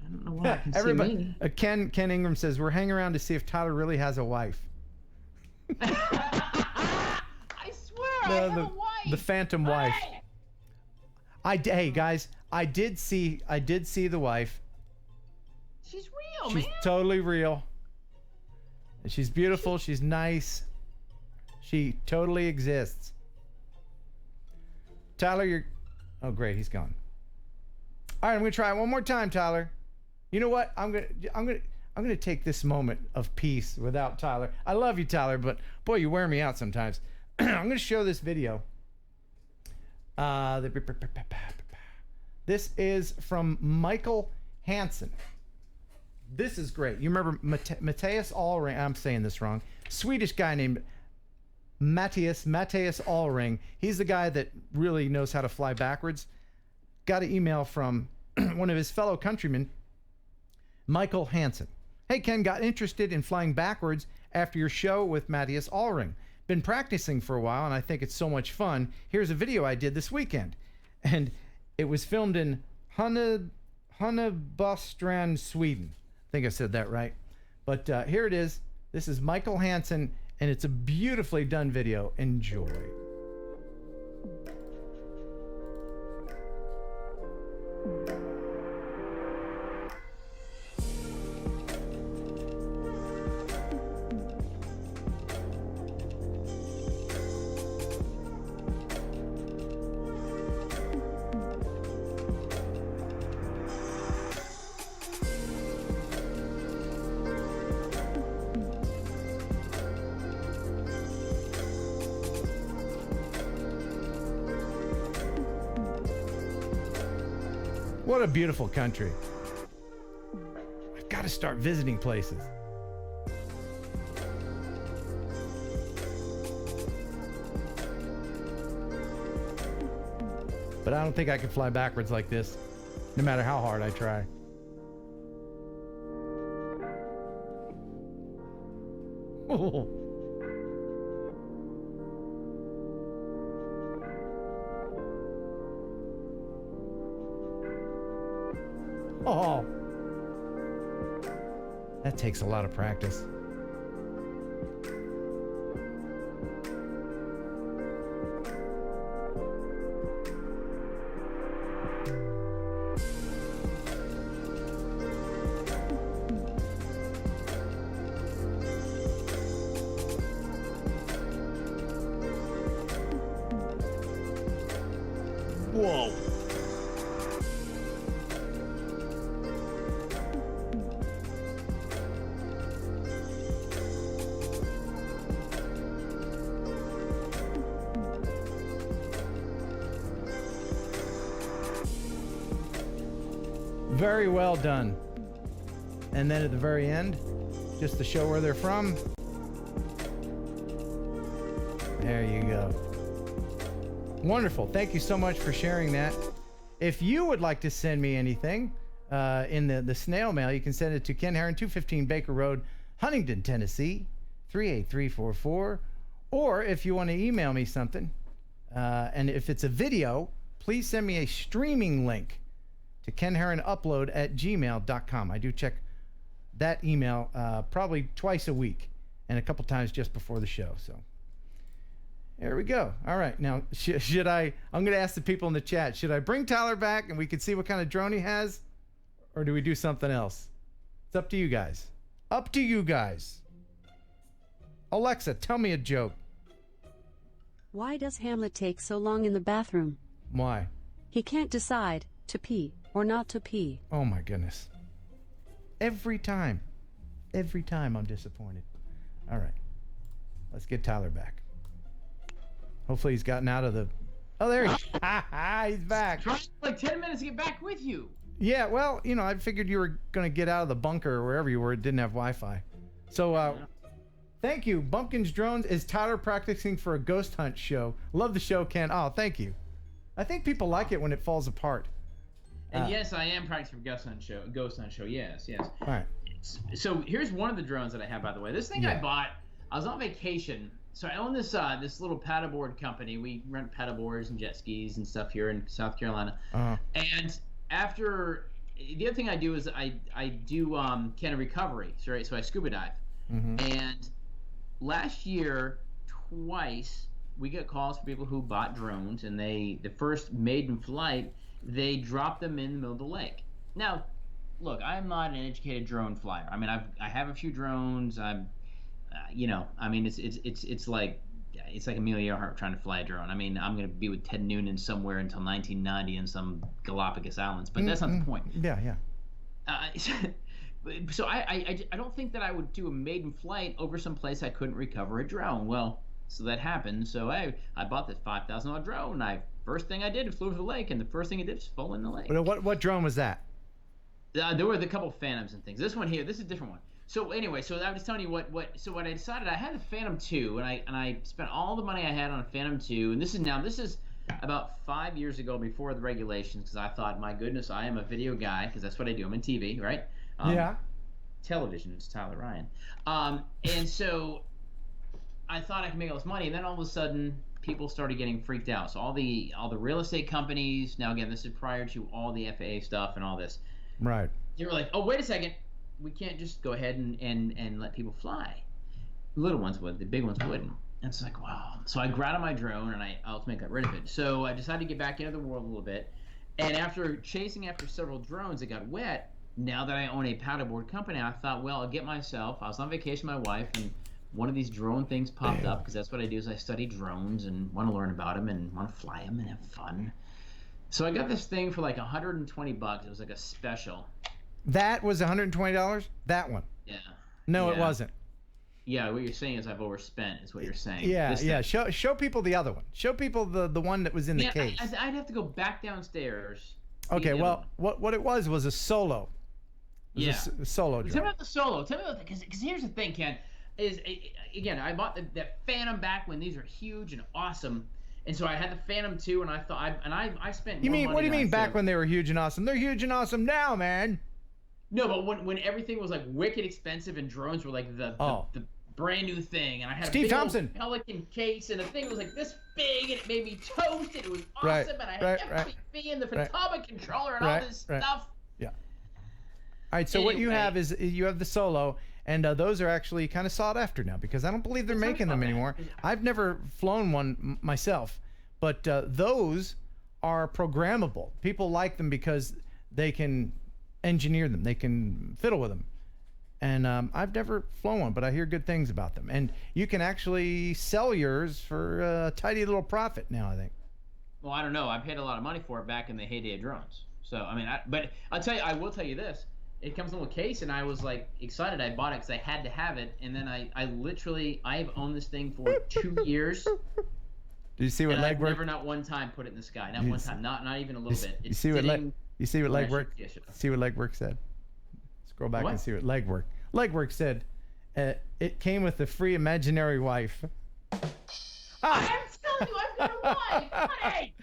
S2: I don't know why I can see me.
S1: Ken Ingram says we're hanging around to see if Tyler really has a wife.
S2: I swear I have a wife.
S1: The phantom wife. Hey guys, I did see the wife.
S2: She's real, man.
S1: She's totally real. She's beautiful. She's nice. She totally exists. Tyler, oh great, he's gone. All right, I'm gonna try it one more time, Tyler. You know what? I'm I'm going to take this moment of peace without Tyler. I love you, Tyler, but boy, you wear me out sometimes. I'm going to show this video. This is from Michael Hansen. This is great. You remember Matthias Allring? I'm saying this wrong. Swedish guy named Matthias Allring. He's the guy that really knows how to fly backwards. Got an email from one of his fellow countrymen, Michael Hansen. Hey, Ken, got interested in flying backwards after your show with Matthias Allring. Been practicing for a while, and I think it's so much fun. Here's a video I did this weekend. And it was filmed in Hunnebastrand, Sweden. I think I said that right. But here it is. This is Michael Hansen, and it's a beautifully done video. Enjoy. What a beautiful country. I've got to start visiting places. But I don't think I can fly backwards like this, no matter how hard I try. Oh. Oh, that takes a lot of practice. Whoa. Very well done. And then at the very end, just to show where they're from. There you go. Wonderful. Thank you so much for sharing that. If you would like to send me anything in the snail mail, you can send it to Ken Heron, 215 Baker Road, Huntington, Tennessee, 38344. Or if you want to email me something, and if it's a video, please send me a streaming link to kenheronupload@gmail.com. I do check that email probably twice a week and a couple times just before the show. So there we go. All right. Now, should I'm going to ask the people in the chat, should I bring Tyler back and we can see what kind of drone he has? Or do we do something else? It's up to you guys. Up to you guys. Alexa, tell me a joke.
S10: Why does Hamlet take so long in the bathroom?
S1: Why?
S10: He can't decide to pee or not to pee.
S1: Oh my goodness. Every time I'm disappointed. All right. Let's get Tyler back. Hopefully he's gotten out of the... Oh, there he is. He's back.
S2: Trying like 10 minutes to get back with you.
S1: Yeah, well, you know, I figured you were going to get out of the bunker or wherever you were. It didn't have Wi-Fi. So, thank you. Bumpkins Drones. Is Tyler practicing for a ghost hunt show? Love the show, Ken. Oh, thank you. I think people like it when it falls apart.
S2: And yes, I am practicing for ghost hunt show. Yes.
S1: All right.
S2: So here's one of the drones that I have, by the way. This thing I bought, I was on vacation. So I own this little paddleboard company. We rent paddleboards and jet skis and stuff here in South Carolina. And after, the other thing I do is I do can recovery. So, right, so I scuba dive. And last year, twice, we get calls from people who bought drones, and the first maiden flight, they dropped them in the middle of the lake. Now, look, I'm not an educated drone flyer. I mean, I have a few drones. I'm, I mean, it's like Amelia Earhart trying to fly a drone. I mean, I'm gonna be with Ted Noonan somewhere until 1990 in some Galapagos Islands, but that's not the point.
S1: Yeah.
S2: So I don't think that I would do a maiden flight over some place I couldn't recover a drone. Well, so that happened. So I bought this $5,000 drone. First thing I did was flew over the lake, and the first thing I did was fall in the lake.
S1: What drone was that?
S2: There were a couple of Phantoms and things. This one here, this is a different one. So anyway, so I was telling you what I decided. I had a Phantom 2, and I spent all the money I had on a Phantom 2, and this is about 5 years ago before the regulations, because I thought, my goodness, I am a video guy, because that's what I do. I'm in TV, right?
S1: Yeah.
S2: Television is Tyler Ryan. And so I thought I could make all this money, and then all of a sudden people started getting freaked out. So all the real estate companies, now again, this is prior to all the FAA stuff and all this.
S1: Right.
S2: They were like, oh, wait a second. We can't just go ahead and let people fly. The little ones would, the big ones wouldn't. And it's like, wow. So I grabbed my drone and I ultimately got rid of it. So I decided to get back into the world a little bit. And after chasing after several drones that got wet, now that I own a paddleboard company, I thought, well, I'll get myself. I was on vacation with my wife, and one of these drone things popped up, because that's what I do, is I study drones and want to learn about them and want to fly them and have fun. So I got this thing for like $120. It was like a special.
S1: That was $120? That one?
S2: Yeah.
S1: No,
S2: yeah.
S1: It wasn't.
S2: Yeah, what you're saying is I've overspent, is what you're saying.
S1: Yeah, yeah. Show people the other one. Show people the one that was in the case.
S2: I'd have to go back downstairs.
S1: Okay, well, what it was a solo. It was a solo drone.
S2: Tell me about the solo. Tell me about that, because here's the thing, Ken. Is again, I bought that Phantom back when these were huge and awesome, and so I had the Phantom 2, and I thought, I spent.
S1: You mean, what do you mean back when they were huge and awesome? They're huge and awesome now, man.
S2: No, but when everything was like wicked expensive and drones were like the brand new thing, and I had
S1: Steve
S2: a big
S1: Thompson
S2: old Pelican case, and the thing was like this big, and it made me toast, and it was awesome, and I had FPV and the Fatoma controller and all this stuff.
S1: Yeah. All right, so what you have is you have the solo, and those are actually kind of sought after now, because I don't believe they're making them anymore. I've never flown one myself, but those are programmable. People like them because they can engineer them, they can fiddle with them. And I've never flown one, but I hear good things about them. And you can actually sell yours for a tidy little profit now, I think.
S2: Well, I don't know. I paid a lot of money for it back in the heyday of drones. So, I mean, but I'll tell you, I will tell you this. It comes in a little case, and I was like excited. I bought it because I had to have it. And then I've owned this thing for 2 years.
S1: Do you see what legwork?
S2: I've never, not one time, put it in the sky. Not one time. Not even a little bit.
S1: You see what legwork? See what legwork said? Scroll back and see what legwork. Legwork said, it came with a free imaginary wife.
S2: I'm telling you, I've got a wife, honey.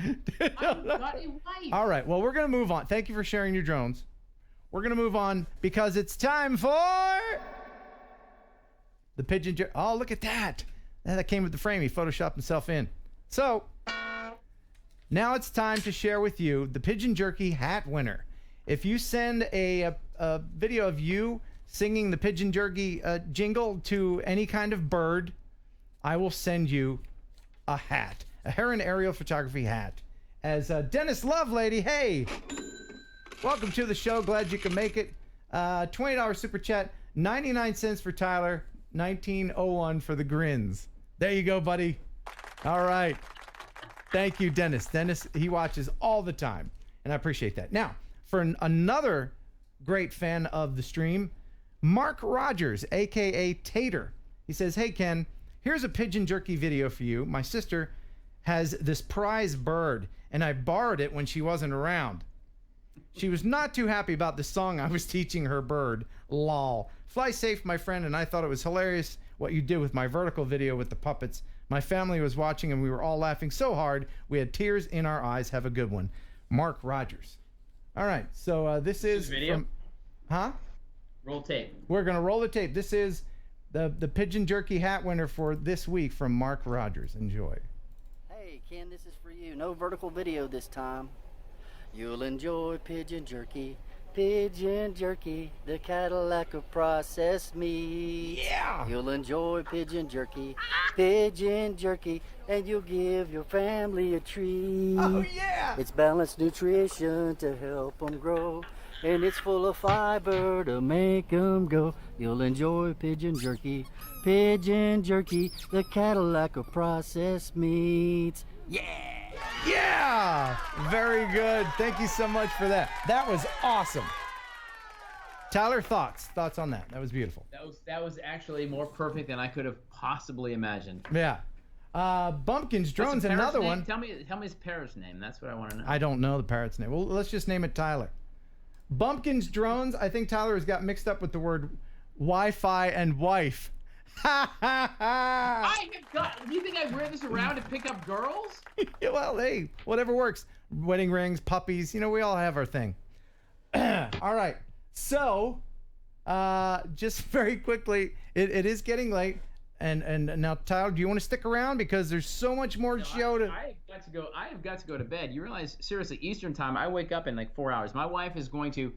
S2: I've got a wife.
S1: All right, well, we're going to move on. Thank you for sharing your drones. We're going to move on because it's time for the Pigeon jerky. Oh, look at that. That came with the frame. He photoshopped himself in. So now it's time to share with you the Pigeon Jerky hat winner. If you send a video of you singing the Pigeon Jerky jingle to any kind of bird, I will send you a hat, a Heron aerial photography hat. As Dennis Lovelady, hey, welcome to the show. Glad you can make it. $20 super chat, 99 cents for Tyler, 1901 for the grins. There you go, buddy. All right. Thank you, Dennis. Dennis, he watches all the time, and I appreciate that. Now, for another great fan of the stream, Mark Rogers, a.k.a. Tater. He says, hey, Ken, here's a Pigeon Jerky video for you. My sister has this prize bird, and I borrowed it when she wasn't around. She was not too happy about the song I was teaching her bird. Lol. Fly safe, my friend, and I thought it was hilarious what you did with my vertical video with the puppets. My family was watching, and we were all laughing so hard we had tears in our eyes. Have a good one. Mark Rogers. All right, so this is
S2: video?
S1: From... Huh?
S2: Roll tape.
S1: We're going to roll the tape. This is the Pigeon Jerky hat winner for this week from Mark Rogers. Enjoy.
S11: Hey, Ken, this is for you. No vertical video this time. You'll enjoy Pigeon Jerky. Pigeon Jerky, the Cadillac of processed meat.
S1: Yeah!
S11: You'll enjoy Pigeon Jerky. Pigeon Jerky, and you'll give your family a treat.
S1: Oh, yeah!
S11: It's balanced nutrition to help them grow. And it's full of fiber to make them go. You'll enjoy Pigeon Jerky. Pigeon Jerky, the Cadillac of processed meats. Yeah!
S1: Yeah! Very good. Thank you so much for that. That was awesome. Tyler, thoughts on that? That was beautiful.
S2: That was actually more perfect than I could have possibly imagined.
S1: Yeah. Bumpkins Drones, another one.
S2: Tell me his parrot's name. That's what I want to know.
S1: I don't know the parrot's name. Well, let's just name it Tyler. Bumpkins Drones. I think Tyler has got mixed up with the word Wi-Fi and wife. Ha ha ha!
S2: Do you think I wear this around to pick up girls?
S1: Well, hey, whatever works. Wedding rings, puppies. You know, we all have our thing. All right. So, just very quickly, it is getting late. And now, Tyler, do you want to stick around because there's so much more show to?
S2: I have got to go to bed. You realize, seriously, Eastern time, I wake up in like 4 hours. My wife is going to,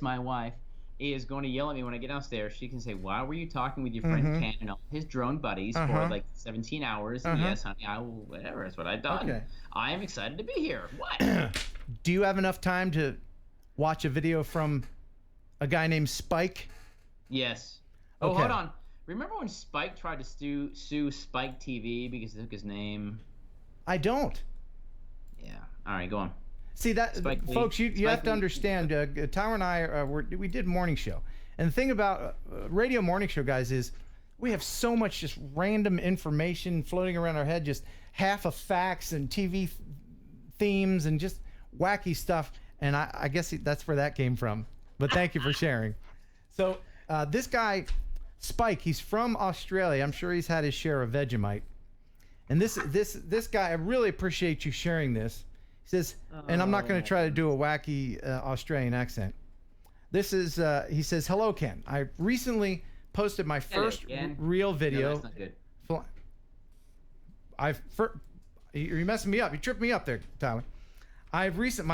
S2: my wife is going to yell at me when I get downstairs. She can say, "Why were you talking with your friend Ken and all his drone buddies for like 17 hours?" And yes, honey, I will. Whatever, that's what I've done. Okay. I am excited to be here. What?
S1: Do you have enough time to watch a video from a guy named Spike?
S2: Yes. Oh, hold on. Remember when Spike tried to sue Spike TV because he took his name? I don't. Yeah. All right, go on.
S1: See that, folks, you have to understand. Tyler and I, we did morning show, and the thing about radio morning show guys is we have so much just random information floating around our head, just half of facts and TV themes and just wacky stuff. And I guess that's where that came from. But thank you for sharing. So this guy, Spike, he's from Australia. I'm sure he's had his share of Vegemite. And this guy, I really appreciate you sharing this. He says, and I'm not going to try to do a wacky Australian accent. This is, he says, "Hello, Ken. I recently posted my first real video."
S2: No, that's not good.
S1: You're messing me up. You tripped me up there, Tyler. My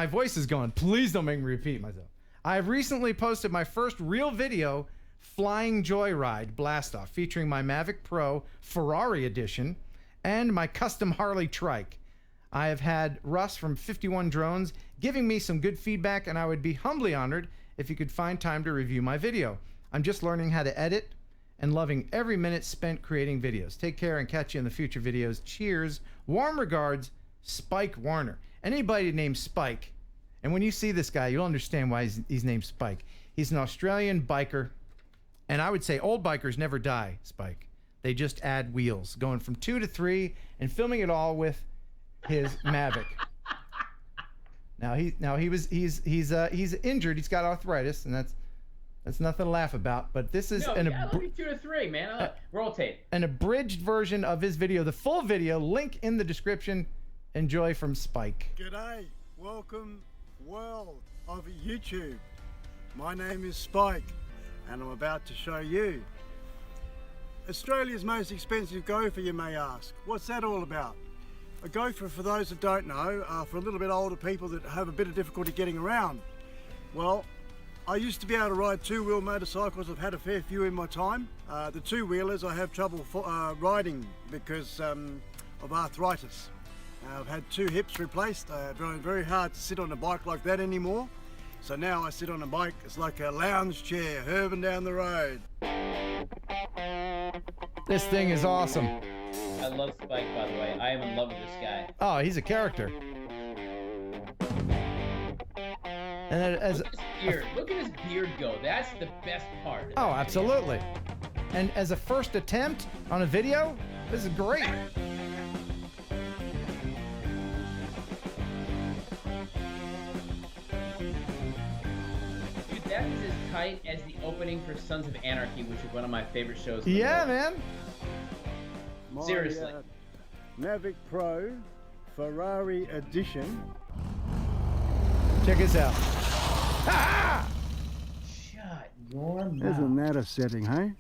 S1: voice is going. Please don't make me repeat myself. I've recently posted my first real video, Flying Joyride Blastoff, featuring my Mavic Pro Ferrari Edition and my custom Harley trike. I have had Russ from 51 Drones giving me some good feedback, and I would be humbly honored if you could find time to review my video. I'm just learning how to edit and loving every minute spent creating videos. Take care and catch you in the future videos. Cheers. Warm regards, Spike Warner. Anybody named Spike, and when you see this guy, you'll understand why he's named Spike. He's an Australian biker, and I would say old bikers never die, Spike. They just add wheels, going from 2 to 3 and filming it all with his Mavic. He's injured. He's got arthritis, and that's nothing to laugh about. But this is
S2: look at 2 to 3, man. Roll tape.
S1: An abridged version of his video. The full video, link in the description. Enjoy from Spike.
S12: G'day, welcome world of YouTube. My name is Spike, and I'm about to show you Australia's most expensive gopher, you may ask. What's that all about? A gopher, for those that don't know, for a little bit older people that have a bit of difficulty getting around. Well, I used to be able to ride two-wheel motorcycles. I've had a fair few in my time. The two-wheelers I have trouble riding because of arthritis. I've had 2 hips replaced. I find it very hard to sit on a bike like that anymore. So now I sit on a bike, it's like a lounge chair, hurving down the road.
S1: This thing is awesome.
S2: I love Spike, by the way. I am in love with this guy.
S1: Oh, he's a character. And then
S2: look at his beard go. That's the best part.
S1: Oh, absolutely. And as a first attempt on a video, this is great.
S2: Dude, that is as tight as the opening for Sons of Anarchy, which is one of my favorite shows.
S1: Yeah, man.
S2: Seriously.
S12: Mavic Pro Ferrari Edition.
S1: Check this out.
S2: Shut your mouth.
S12: Isn't that a setting, hey?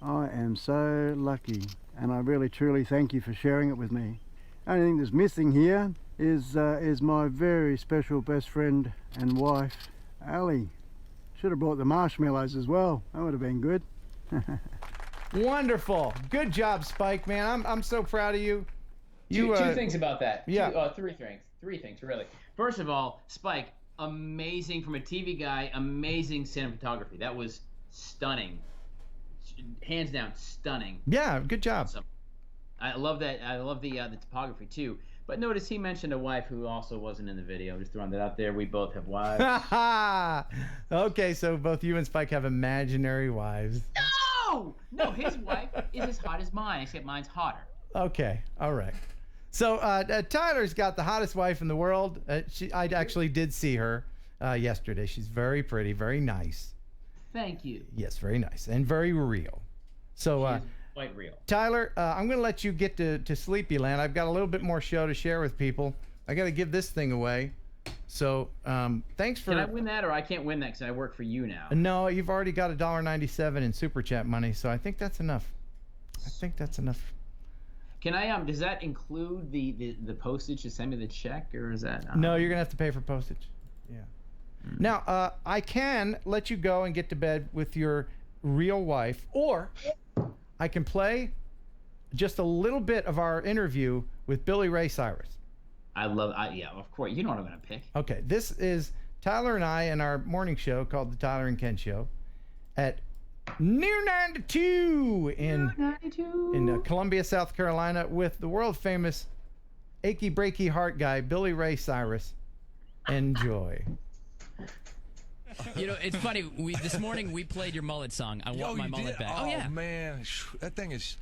S12: I am so lucky, and I really truly thank you for sharing it with me. Only thing that's missing here is my very special best friend and wife, Ali. Should have brought the marshmallows as well. That would have been good.
S1: Wonderful. Good job, Spike, man. I'm so proud of you.
S2: Two things about that.
S1: Yeah.
S2: Three things, really. First of all, Spike, amazing from a TV guy, amazing cinematography. That was stunning. Hands down, stunning.
S1: Yeah, good job.
S2: Awesome. I love that. I love the topography too. But notice he mentioned a wife who also wasn't in the video. Just throwing that out there. We both have wives.
S1: Okay, so both you and Spike have imaginary wives.
S2: No, his wife is as hot as mine, except mine's hotter.
S1: Okay, all right. So Tyler's got the hottest wife in the world. I actually did see her yesterday. She's very pretty, very nice.
S2: Thank you.
S1: Yes, very nice and very real. So
S2: quite real.
S1: Tyler, I'm going to let you get to Sleepy Land. I've got a little bit more show to share with people. I got to give this thing away. So thanks for.
S2: Can I win that, or I can't win that because I work for you now?
S1: No, you've already got $1.97 in super chat money, so I think that's enough.
S2: Can I does that include the postage to send me the check, or is that
S1: No, you're gonna have to pay for postage. Yeah. Now I can let you go and get to bed with your real wife, or I can play just a little bit of our interview with Billy Ray Cyrus.
S2: Yeah, of course. You know what I'm gonna pick.
S1: Okay, this is Tyler and I in our morning show called the Tyler and Ken Show at near 92 in Columbia, South Carolina, with the world famous achy breaky heart guy Billy Ray Cyrus. Enjoy.
S13: You know, it's funny. This morning we played your mullet song. I want my mullet back.
S14: Oh yeah, man, that thing is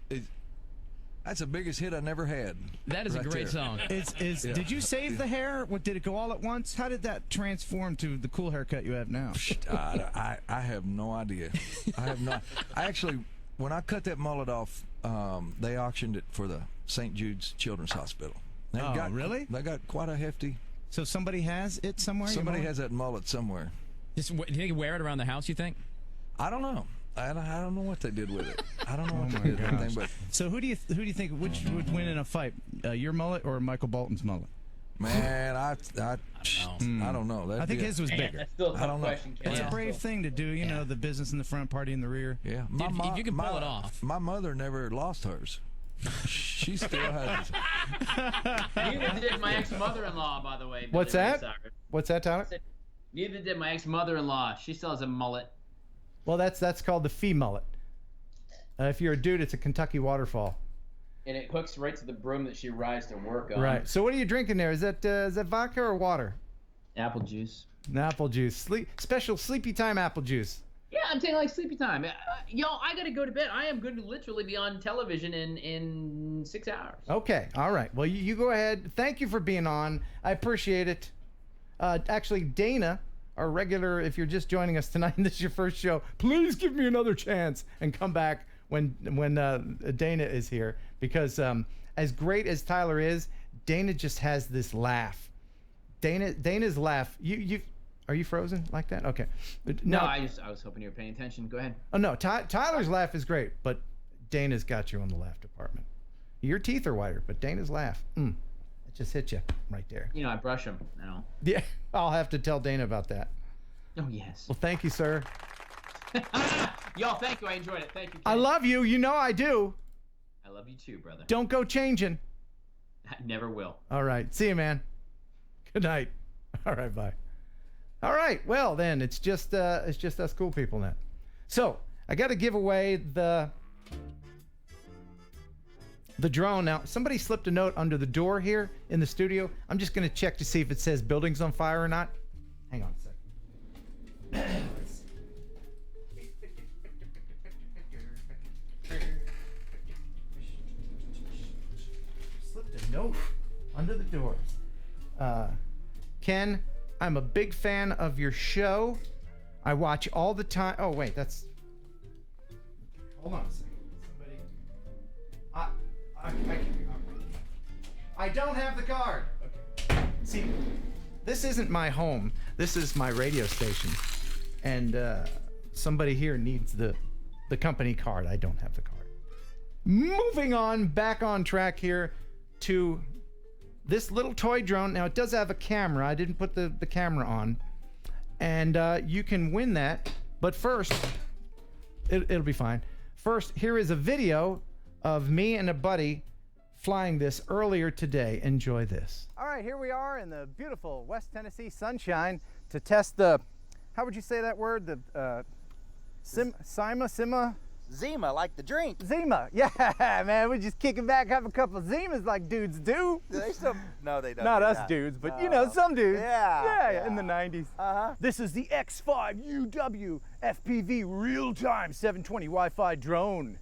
S14: that's the biggest hit I never had.
S13: That is a great song.
S15: Yeah. Did you save the hair? Did it go all at once? How did that transform to the cool haircut you have now?
S14: I have no idea. I actually, when I cut that mullet off, they auctioned it for the St. Jude's Children's Hospital.
S15: Really?
S14: They got quite a hefty.
S15: So somebody has it somewhere?
S14: Somebody has that mullet somewhere.
S13: Do you think you wear it around the house, you think?
S14: I don't know. I don't know what they did with it. I don't know what they did with anything, but
S15: so who do you think which would win in a fight, your mullet or Michael Bolton's mullet?
S14: Man, I don't know.
S15: I think his was bigger.
S2: That's still a tough question, Ken.
S15: It's a brave thing to do, you know, the business in the front, party in the rear.
S14: Yeah,
S13: if you can pull it off.
S14: My mother never lost hers. She still has it.
S2: Neither did my ex-mother-in-law, by the way.
S1: What's that? What's that, Tyler?
S2: Neither did my ex-mother-in-law. She still has a mullet.
S1: Well, that's called the fee mullet. If you're a dude, it's a Kentucky waterfall.
S2: And it hooks right to the broom that she rides to work on.
S1: Right. So what are you drinking there? Is that vodka or water?
S2: Apple juice.
S1: Apple juice. Special sleepy time apple juice.
S2: Yeah, I'm taking like sleepy time. Y'all, I gotta go to bed. I am going to literally be on television in 6 hours.
S1: Okay. All right. Well, you go ahead. Thank you for being on. I appreciate it. Actually, Dana, our regular, if you're just joining us tonight and this is your first show, please give me another chance and come back when Dana is here, because as great as Tyler is, Dana just has this laugh. Dana's laugh. Are you frozen like that? Okay.
S2: No, I was hoping you were paying attention. Go ahead.
S1: Oh no, Tyler's laugh is great, but Dana's got you on the laugh department. Your teeth are whiter, but Dana's laugh, it just hit you right there.
S2: You know, I brush them now.
S1: Yeah, I'll have to tell Dana about that.
S2: Oh yes.
S1: Well, thank you, sir.
S2: Y'all, thank you. I enjoyed it. Thank you, Ken.
S1: I love you. You know I do.
S2: I love you too, brother.
S1: Don't go changing.
S2: I never will.
S1: All right. See you, man. Good night. All right. Bye. All right. Well, then it's just us cool people then. So I got to give away the drone now. Somebody slipped a note under the door here in the studio. I'm just going to check to see if it says buildings on fire or not. Hang on a second. Slipped a note under the door. Ken, I'm a big fan of your show. I watch all the time. Oh wait, that's. Hold on a second. Somebody. I don't have the card. Okay. See, this isn't my home. This is my radio station, and somebody here needs the company card. I don't have the card. Moving on, back on track here to this little toy drone. Now it does have a camera. I didn't put the camera on, and you can win that. But first, it'll be fine. First, here is a video of me and a buddy flying this earlier today. Enjoy this. All right, here we are in the beautiful West Tennessee sunshine to test the, how would you say that word? The Syma?
S16: Zima, like the drink.
S1: Zima, yeah, man. We're just kicking back, have a couple of Zimas like dudes do.
S16: Do they still? No, they don't.
S1: Not
S16: do
S1: us
S16: that.
S1: dudes, but you know, some dudes.
S16: Yeah.
S1: In the 90s. This is the X5 UW FPV real-time 720 Wi-Fi drone.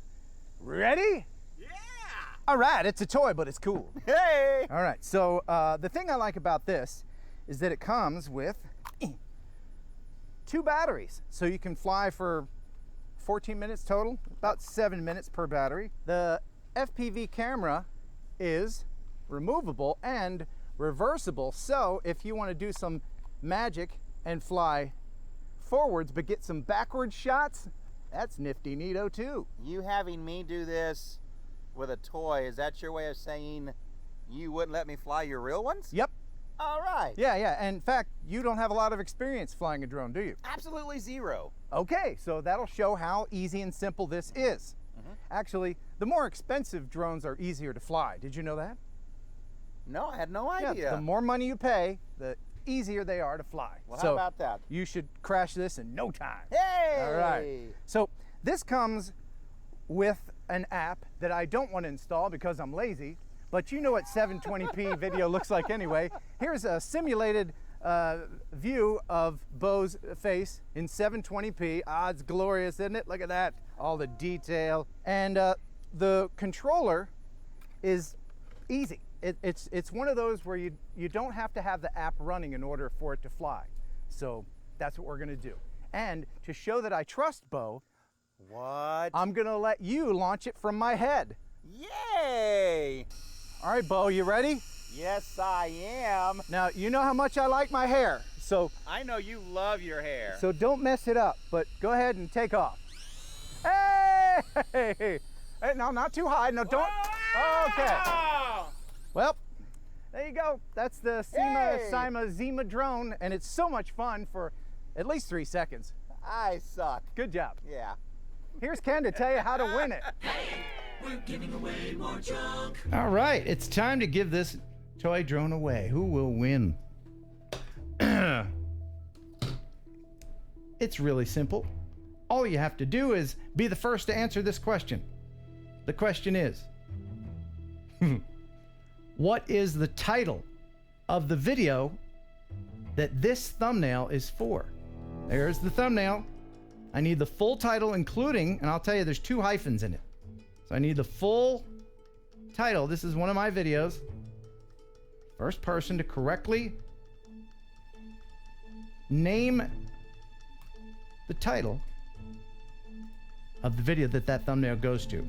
S1: Ready? Yeah. All right, it's a toy, but it's cool.
S16: Hey.
S1: All right, so the thing I like about this is that it comes with 2 batteries, so you can fly for 14 minutes total, about 7 minutes per battery. The FPV camera is removable and reversible, so if you want to do some magic and fly forwards but get some backward shots, that's nifty neato too.
S16: You having me do this with a toy, is that your way of saying you wouldn't let me fly your real ones?
S1: Yep.
S16: All right.
S1: Yeah. In fact, you don't have a lot of experience flying a drone, do you?
S16: Absolutely zero.
S1: Okay, so that'll show how easy and simple this is. Actually, the more expensive drones are easier to fly. Did you know that?
S16: No, I had no idea.
S1: Yeah, the more money you pay, the easier they are to fly.
S16: Well,
S1: so
S16: how about that?
S1: You should crash this in no time.
S16: Hey!
S1: All right. So this comes with an app that I don't want to install because I'm lazy, but you know what 720p video looks like anyway. Here's a simulated view of Bo's face in 720p. Ah, it's glorious, isn't it? Look at that, all the detail. And the controller is easy. It's one of those where you don't have to have the app running in order for it to fly. So that's what we're gonna do. And to show that I trust Bo, I'm gonna let you launch it from my head.
S16: Yay!
S1: All right, Bo, you ready?
S16: Yes, I am.
S1: Now, you know how much I like my hair, so...
S16: I know you love your hair.
S1: So don't mess it up, but go ahead and take off. Hey! Hey, no, not too high. No, don't... Okay. Well, there you go. That's the Syma Zima drone, and it's so much fun for at least 3 seconds.
S16: I suck.
S1: Good job.
S16: Yeah.
S1: Here's Ken to tell you how to win it.
S3: We're giving away more junk.
S1: All right, it's time to give this toy drone away. Who will win? It's really simple. All you have to do is be the first to answer this question. The question is, what is the title of the video that this thumbnail is for? There's the thumbnail. I need the full title, including, and I'll tell you there's 2 hyphens in it. So I need the full title. This is one of my videos. First person to correctly name the title of the video that thumbnail goes to.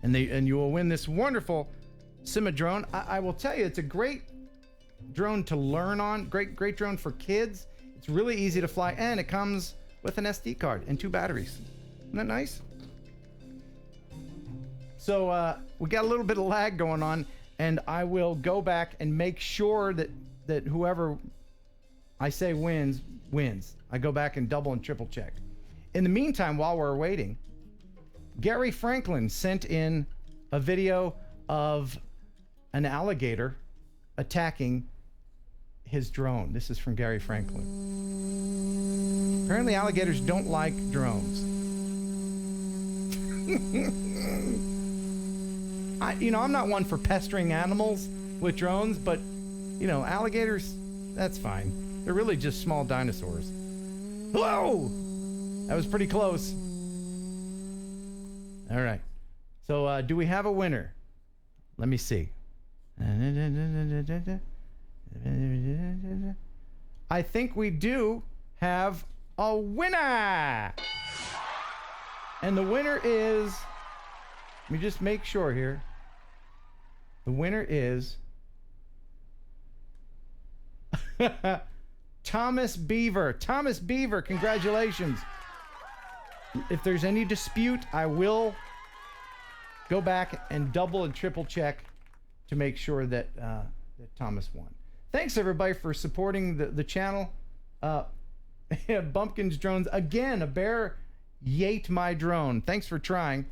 S1: And you will win this wonderful Syma drone. I will tell you, it's a great drone to learn on. Great drone for kids. It's really easy to fly, and it comes with an SD card and 2 batteries. Isn't that nice? So we got a little bit of lag going on, and I will go back and make sure that whoever I say wins. I go back and double and triple check. In the meantime, while we're waiting, Gary Franklin sent in a video of an alligator attacking his drone. This is from Gary Franklin. Apparently alligators don't like drones. I'm not one for pestering animals with drones, but alligators, that's fine. They're really just small dinosaurs. Whoa! That was pretty close. All right. So do we have a winner? Let me see. I think we do have a winner. And the winner is, let me just make sure here. The winner is Thomas Beaver. Thomas Beaver, congratulations. If there's any dispute, I will go back and double and triple check to make sure that Thomas won. Thanks everybody for supporting the channel. Bumpkins Drones, again, a bear yate my drone. Thanks for trying.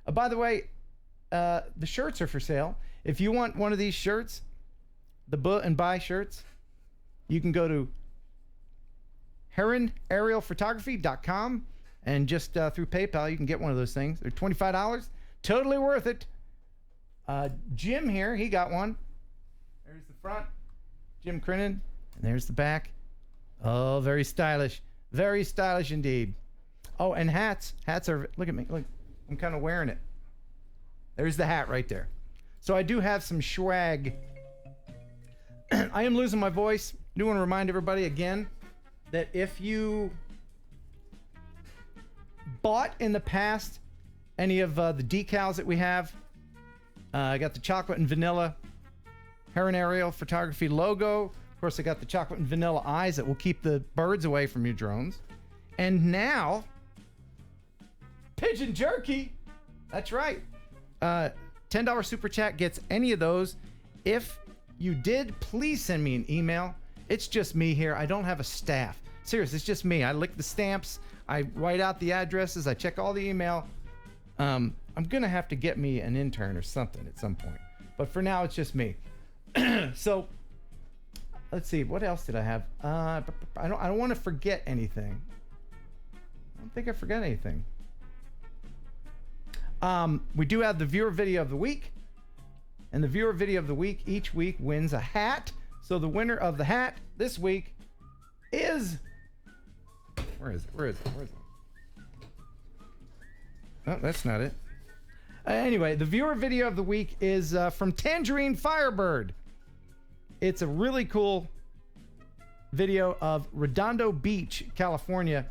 S1: By the way, the shirts are for sale. If you want one of these shirts, the and buy shirts, you can go to heronaerialphotography.com And just through PayPal, you can get one of those things. They're $25. Totally worth it. Jim here, he got one. There's the front. Jim Crinnan. And there's the back. Oh, very stylish. Very stylish indeed. Oh, and hats. Hats are, look at me. Look, I'm kind of wearing it. There's the hat right there. So I do have some swag. I am losing my voice. I do want to remind everybody again that if you bought in the past any of the decals that we have, I got the chocolate and vanilla Heron aerial photography logo. Of course, I got the chocolate and vanilla eyes that will keep the birds away from your drones. And now, Pigeon Jerky. That's right. $10 super chat gets any of those. If you did, please send me an email. It's just me here. I don't have a staff. Seriously, it's just me. I lick the stamps. I write out the addresses. I check all the email. I'm going to have to get me an intern or something at some point. But for now, it's just me. So, let's see. What else did I have? I don't want to forget anything. I don't think I forgot anything. We do have the viewer video of the week. And the viewer video of the week each week wins a hat. So the winner of the hat this week is... Where is it? Oh, that's not it. Anyway, the viewer video of the week is from Tangerine Firebird. It's a really cool video of Redondo Beach, California.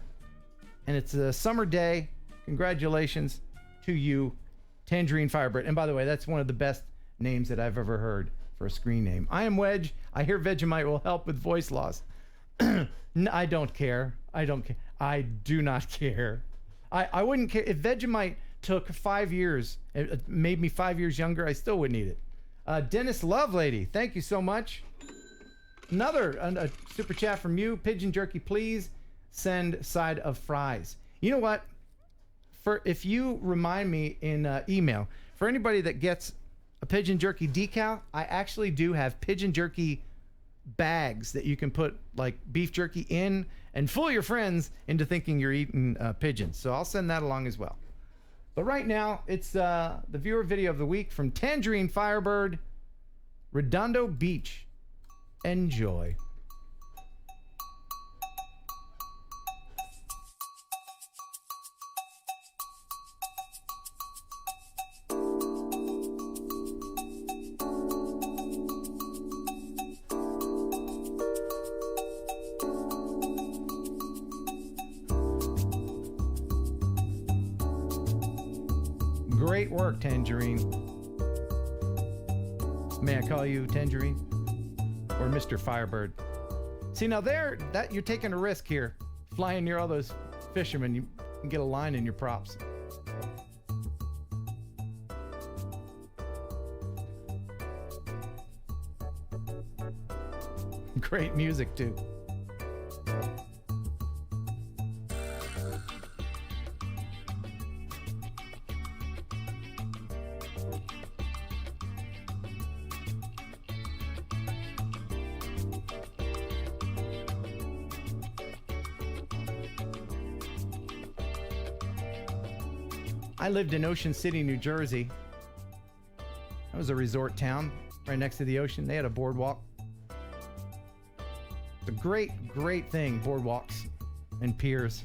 S1: And it's a summer day. Congratulations to you, Tangerine Firebird. And by the way, that's one of the best names that I've ever heard for a screen name. I am Wedge. I hear Vegemite will help with voice loss. No, I don't care. I don't care. I do not care. I wouldn't care if Vegemite took 5 years. It made me 5 years younger. I still wouldn't eat it. Dennis Lovelady, thank you so much. Another a super chat from you. Pigeon Jerky, please send side of fries. You know what? If you remind me in email, for anybody that gets a Pigeon Jerky decal, I actually do have Pigeon Jerky bags that you can put like beef jerky in and fool your friends into thinking you're eating pigeons. So I'll send that along as well. But right now, it's the viewer video of the week from Tangerine Firebird, Redondo Beach. Enjoy. Great work, Tangerine. May I call you Tangerine? Or Mr. Firebird? See, now that you're taking a risk here. Flying near all those fishermen, you can get a line in your props. Great music, too. I lived in Ocean City, New Jersey. That was a resort town right next to the ocean. They had a boardwalk. It's a great, great thing, boardwalks and piers.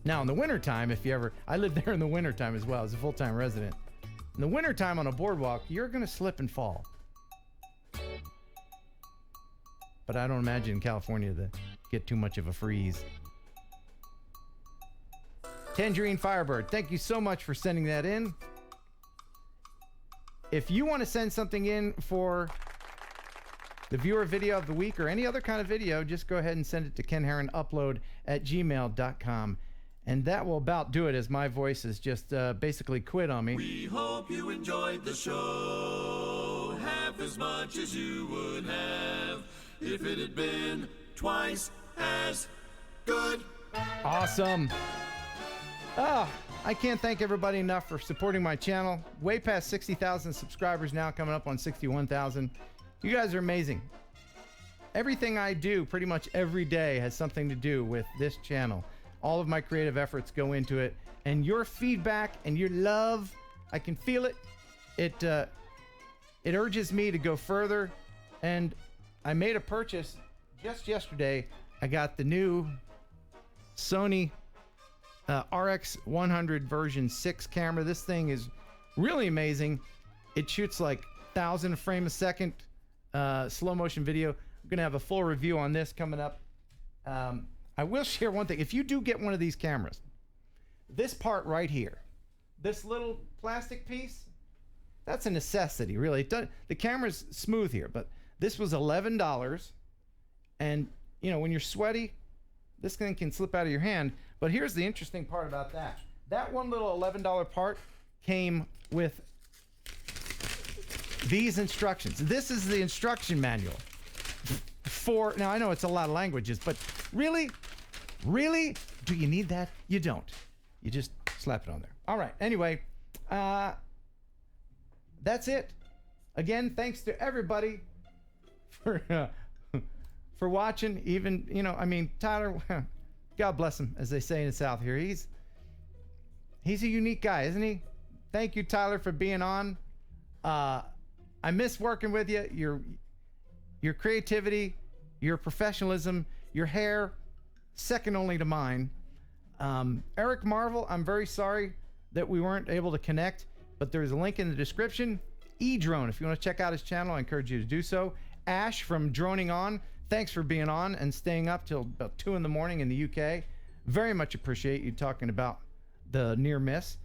S1: Now, in the wintertime, I lived there in the wintertime as well as a full-time resident. In the wintertime on a boardwalk, you're going to slip and fall. But I don't imagine in California to get too much of a freeze. Tangerine Firebird, thank you so much for sending that in. If you want to send something in for the viewer video of the week or any other kind of video, just go ahead and send it to kenheronupload@gmail.com. And that will about do it, as my voice has just basically quit on me.
S3: We hope you enjoyed the show half as much as you would have if it had been twice as good.
S1: Awesome. I can't thank everybody enough for supporting my channel. Way past 60,000 subscribers now, coming up on 61,000. You guys are amazing. Everything I do pretty much every day has something to do with this channel. All of my creative efforts go into it, and your feedback and your love, I can feel it. It urges me to go further, and I made a purchase just yesterday. I got the new Sony RX100 version 6 camera. This thing is really amazing. It shoots like 1,000 frame a second slow motion video. I'm gonna have a full review on this coming up. I will share one thing. If you do get one of these cameras, this part right here, this little plastic piece, that's a necessity, really. The camera's smooth here, but this was $11, and you know, when you're sweaty, this thing can slip out of your hand. But here's the interesting part about that. That one little $11 part came with these instructions. This is the instruction manual for, now I know it's a lot of languages, but really, do you need that? You don't. You just slap it on there. All right, anyway, that's it. Again, thanks to everybody for watching. Even, you know, I mean, Tyler, God bless him, as they say in the South here. He's a unique guy, isn't he? Thank you, Tyler, for being on. I miss working with you. Your creativity, your professionalism, your hair, second only to mine. Eric Marvel, I'm very sorry that we weren't able to connect, but there's a link in the description. E-Drone, if you want to check out his channel, I encourage you to do so. Ash from Droning On, thanks for being on and staying up till about 2 in the morning in the UK. Very much appreciate you talking about the near miss.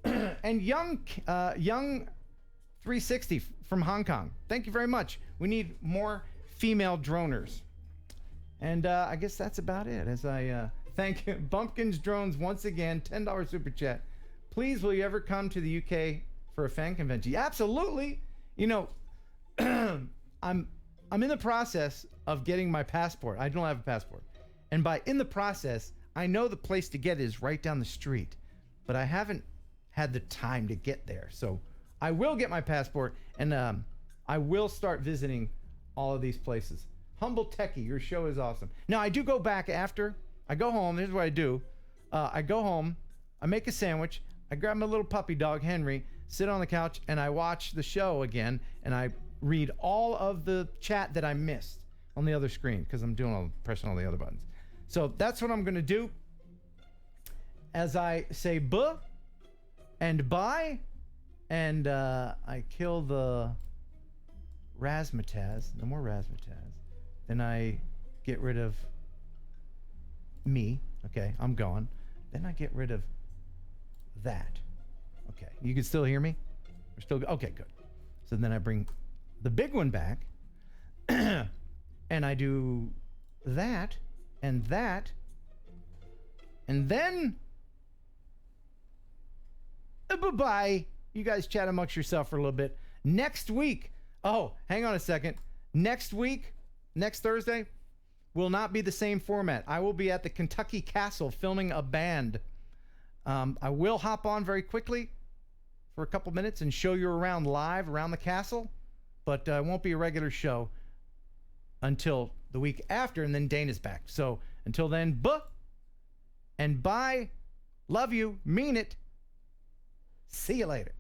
S1: And Young360 from Hong Kong, thank you very much. We need more female droners. And I guess that's about it. As I thank Bumpkins Drones once again, $10 super chat. Please, will you ever come to the UK for a fan convention? Absolutely. You know, I'm in the process of getting my passport. I don't have a passport. And by in the process, I know the place to get it is right down the street, but I haven't had the time to get there. So I will get my passport, and I will start visiting all of these places. Humble Techie, your show is awesome. Now, I do go back after. I go home. Here's what I do. I go home. I make a sandwich. I grab my little puppy dog, Henry, sit on the couch, and I watch the show again, and I read all of the chat that I missed on the other screen, because I'm pressing all the other buttons. So that's what I'm going to do. As I say buh and bye, and I kill the razzmatazz, no more razzmatazz, then I get rid of me. Okay, I'm gone. Then I get rid of that. Okay, you can still hear me? We're still okay, good. So then I bring the big one back, and I do that, and then bye-bye. You guys chat amongst yourself for a little bit. Next week, oh, hang on a second. Next week, next Thursday, will not be the same format. I will be at the Kentucky Castle filming a band. I will hop on very quickly for a couple minutes and show you around live around the castle, but it won't be a regular show until the week after, and then Dana's back. So until then, buh and bye. Love you, mean it. See you later.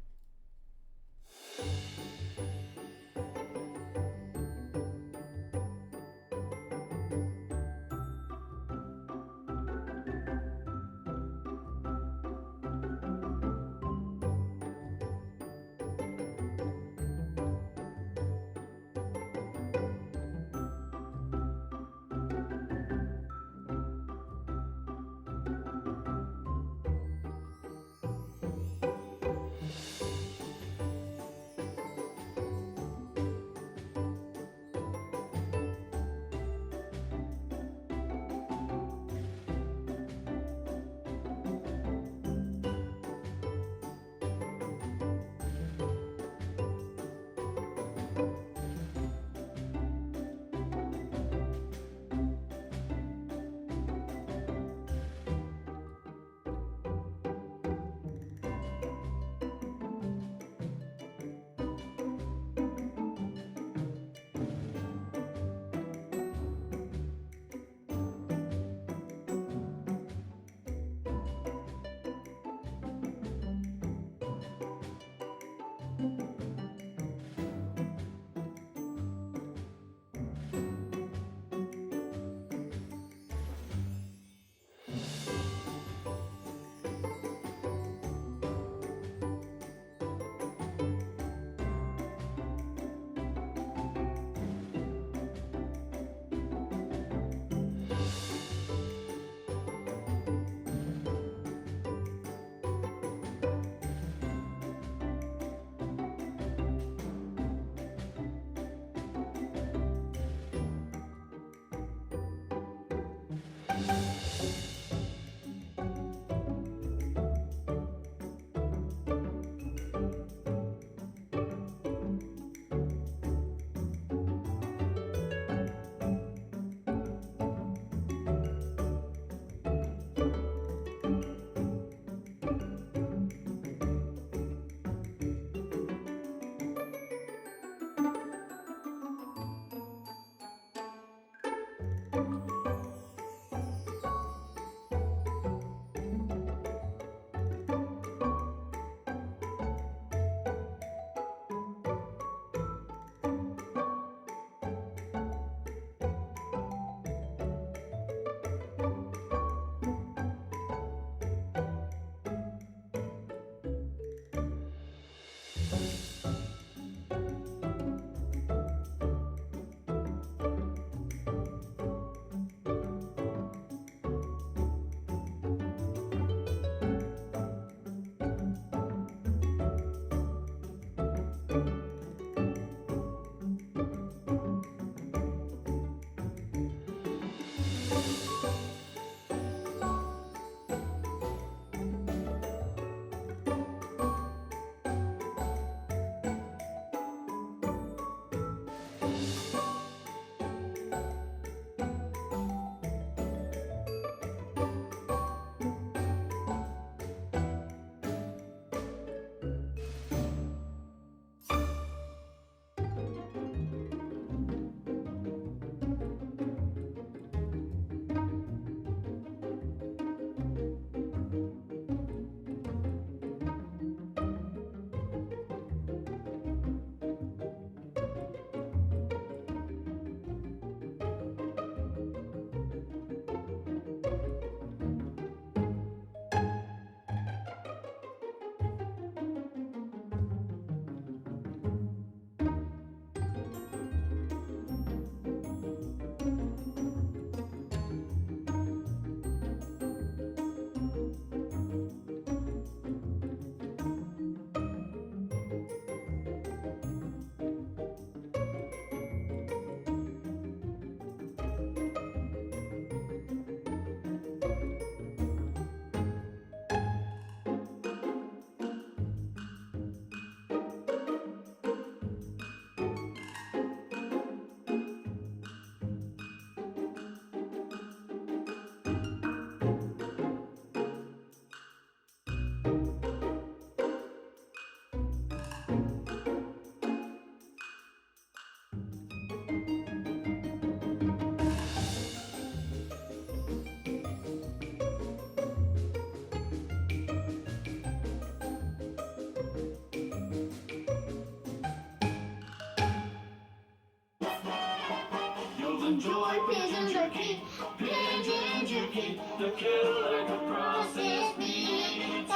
S3: Enjoy pigeon jerky, pigeon jerky, the killer could process meat.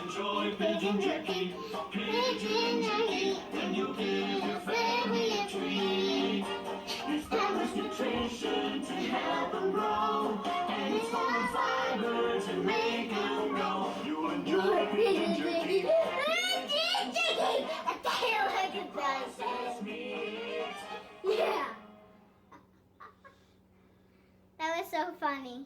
S3: Enjoy pigeon jerky, and you'll give your family a treat. It's balanced nutrition to help them grow, and it's full of fiber to make them grow. You'll enjoy pigeon jerky,
S17: the killer could process meat. Yeah. That was so funny.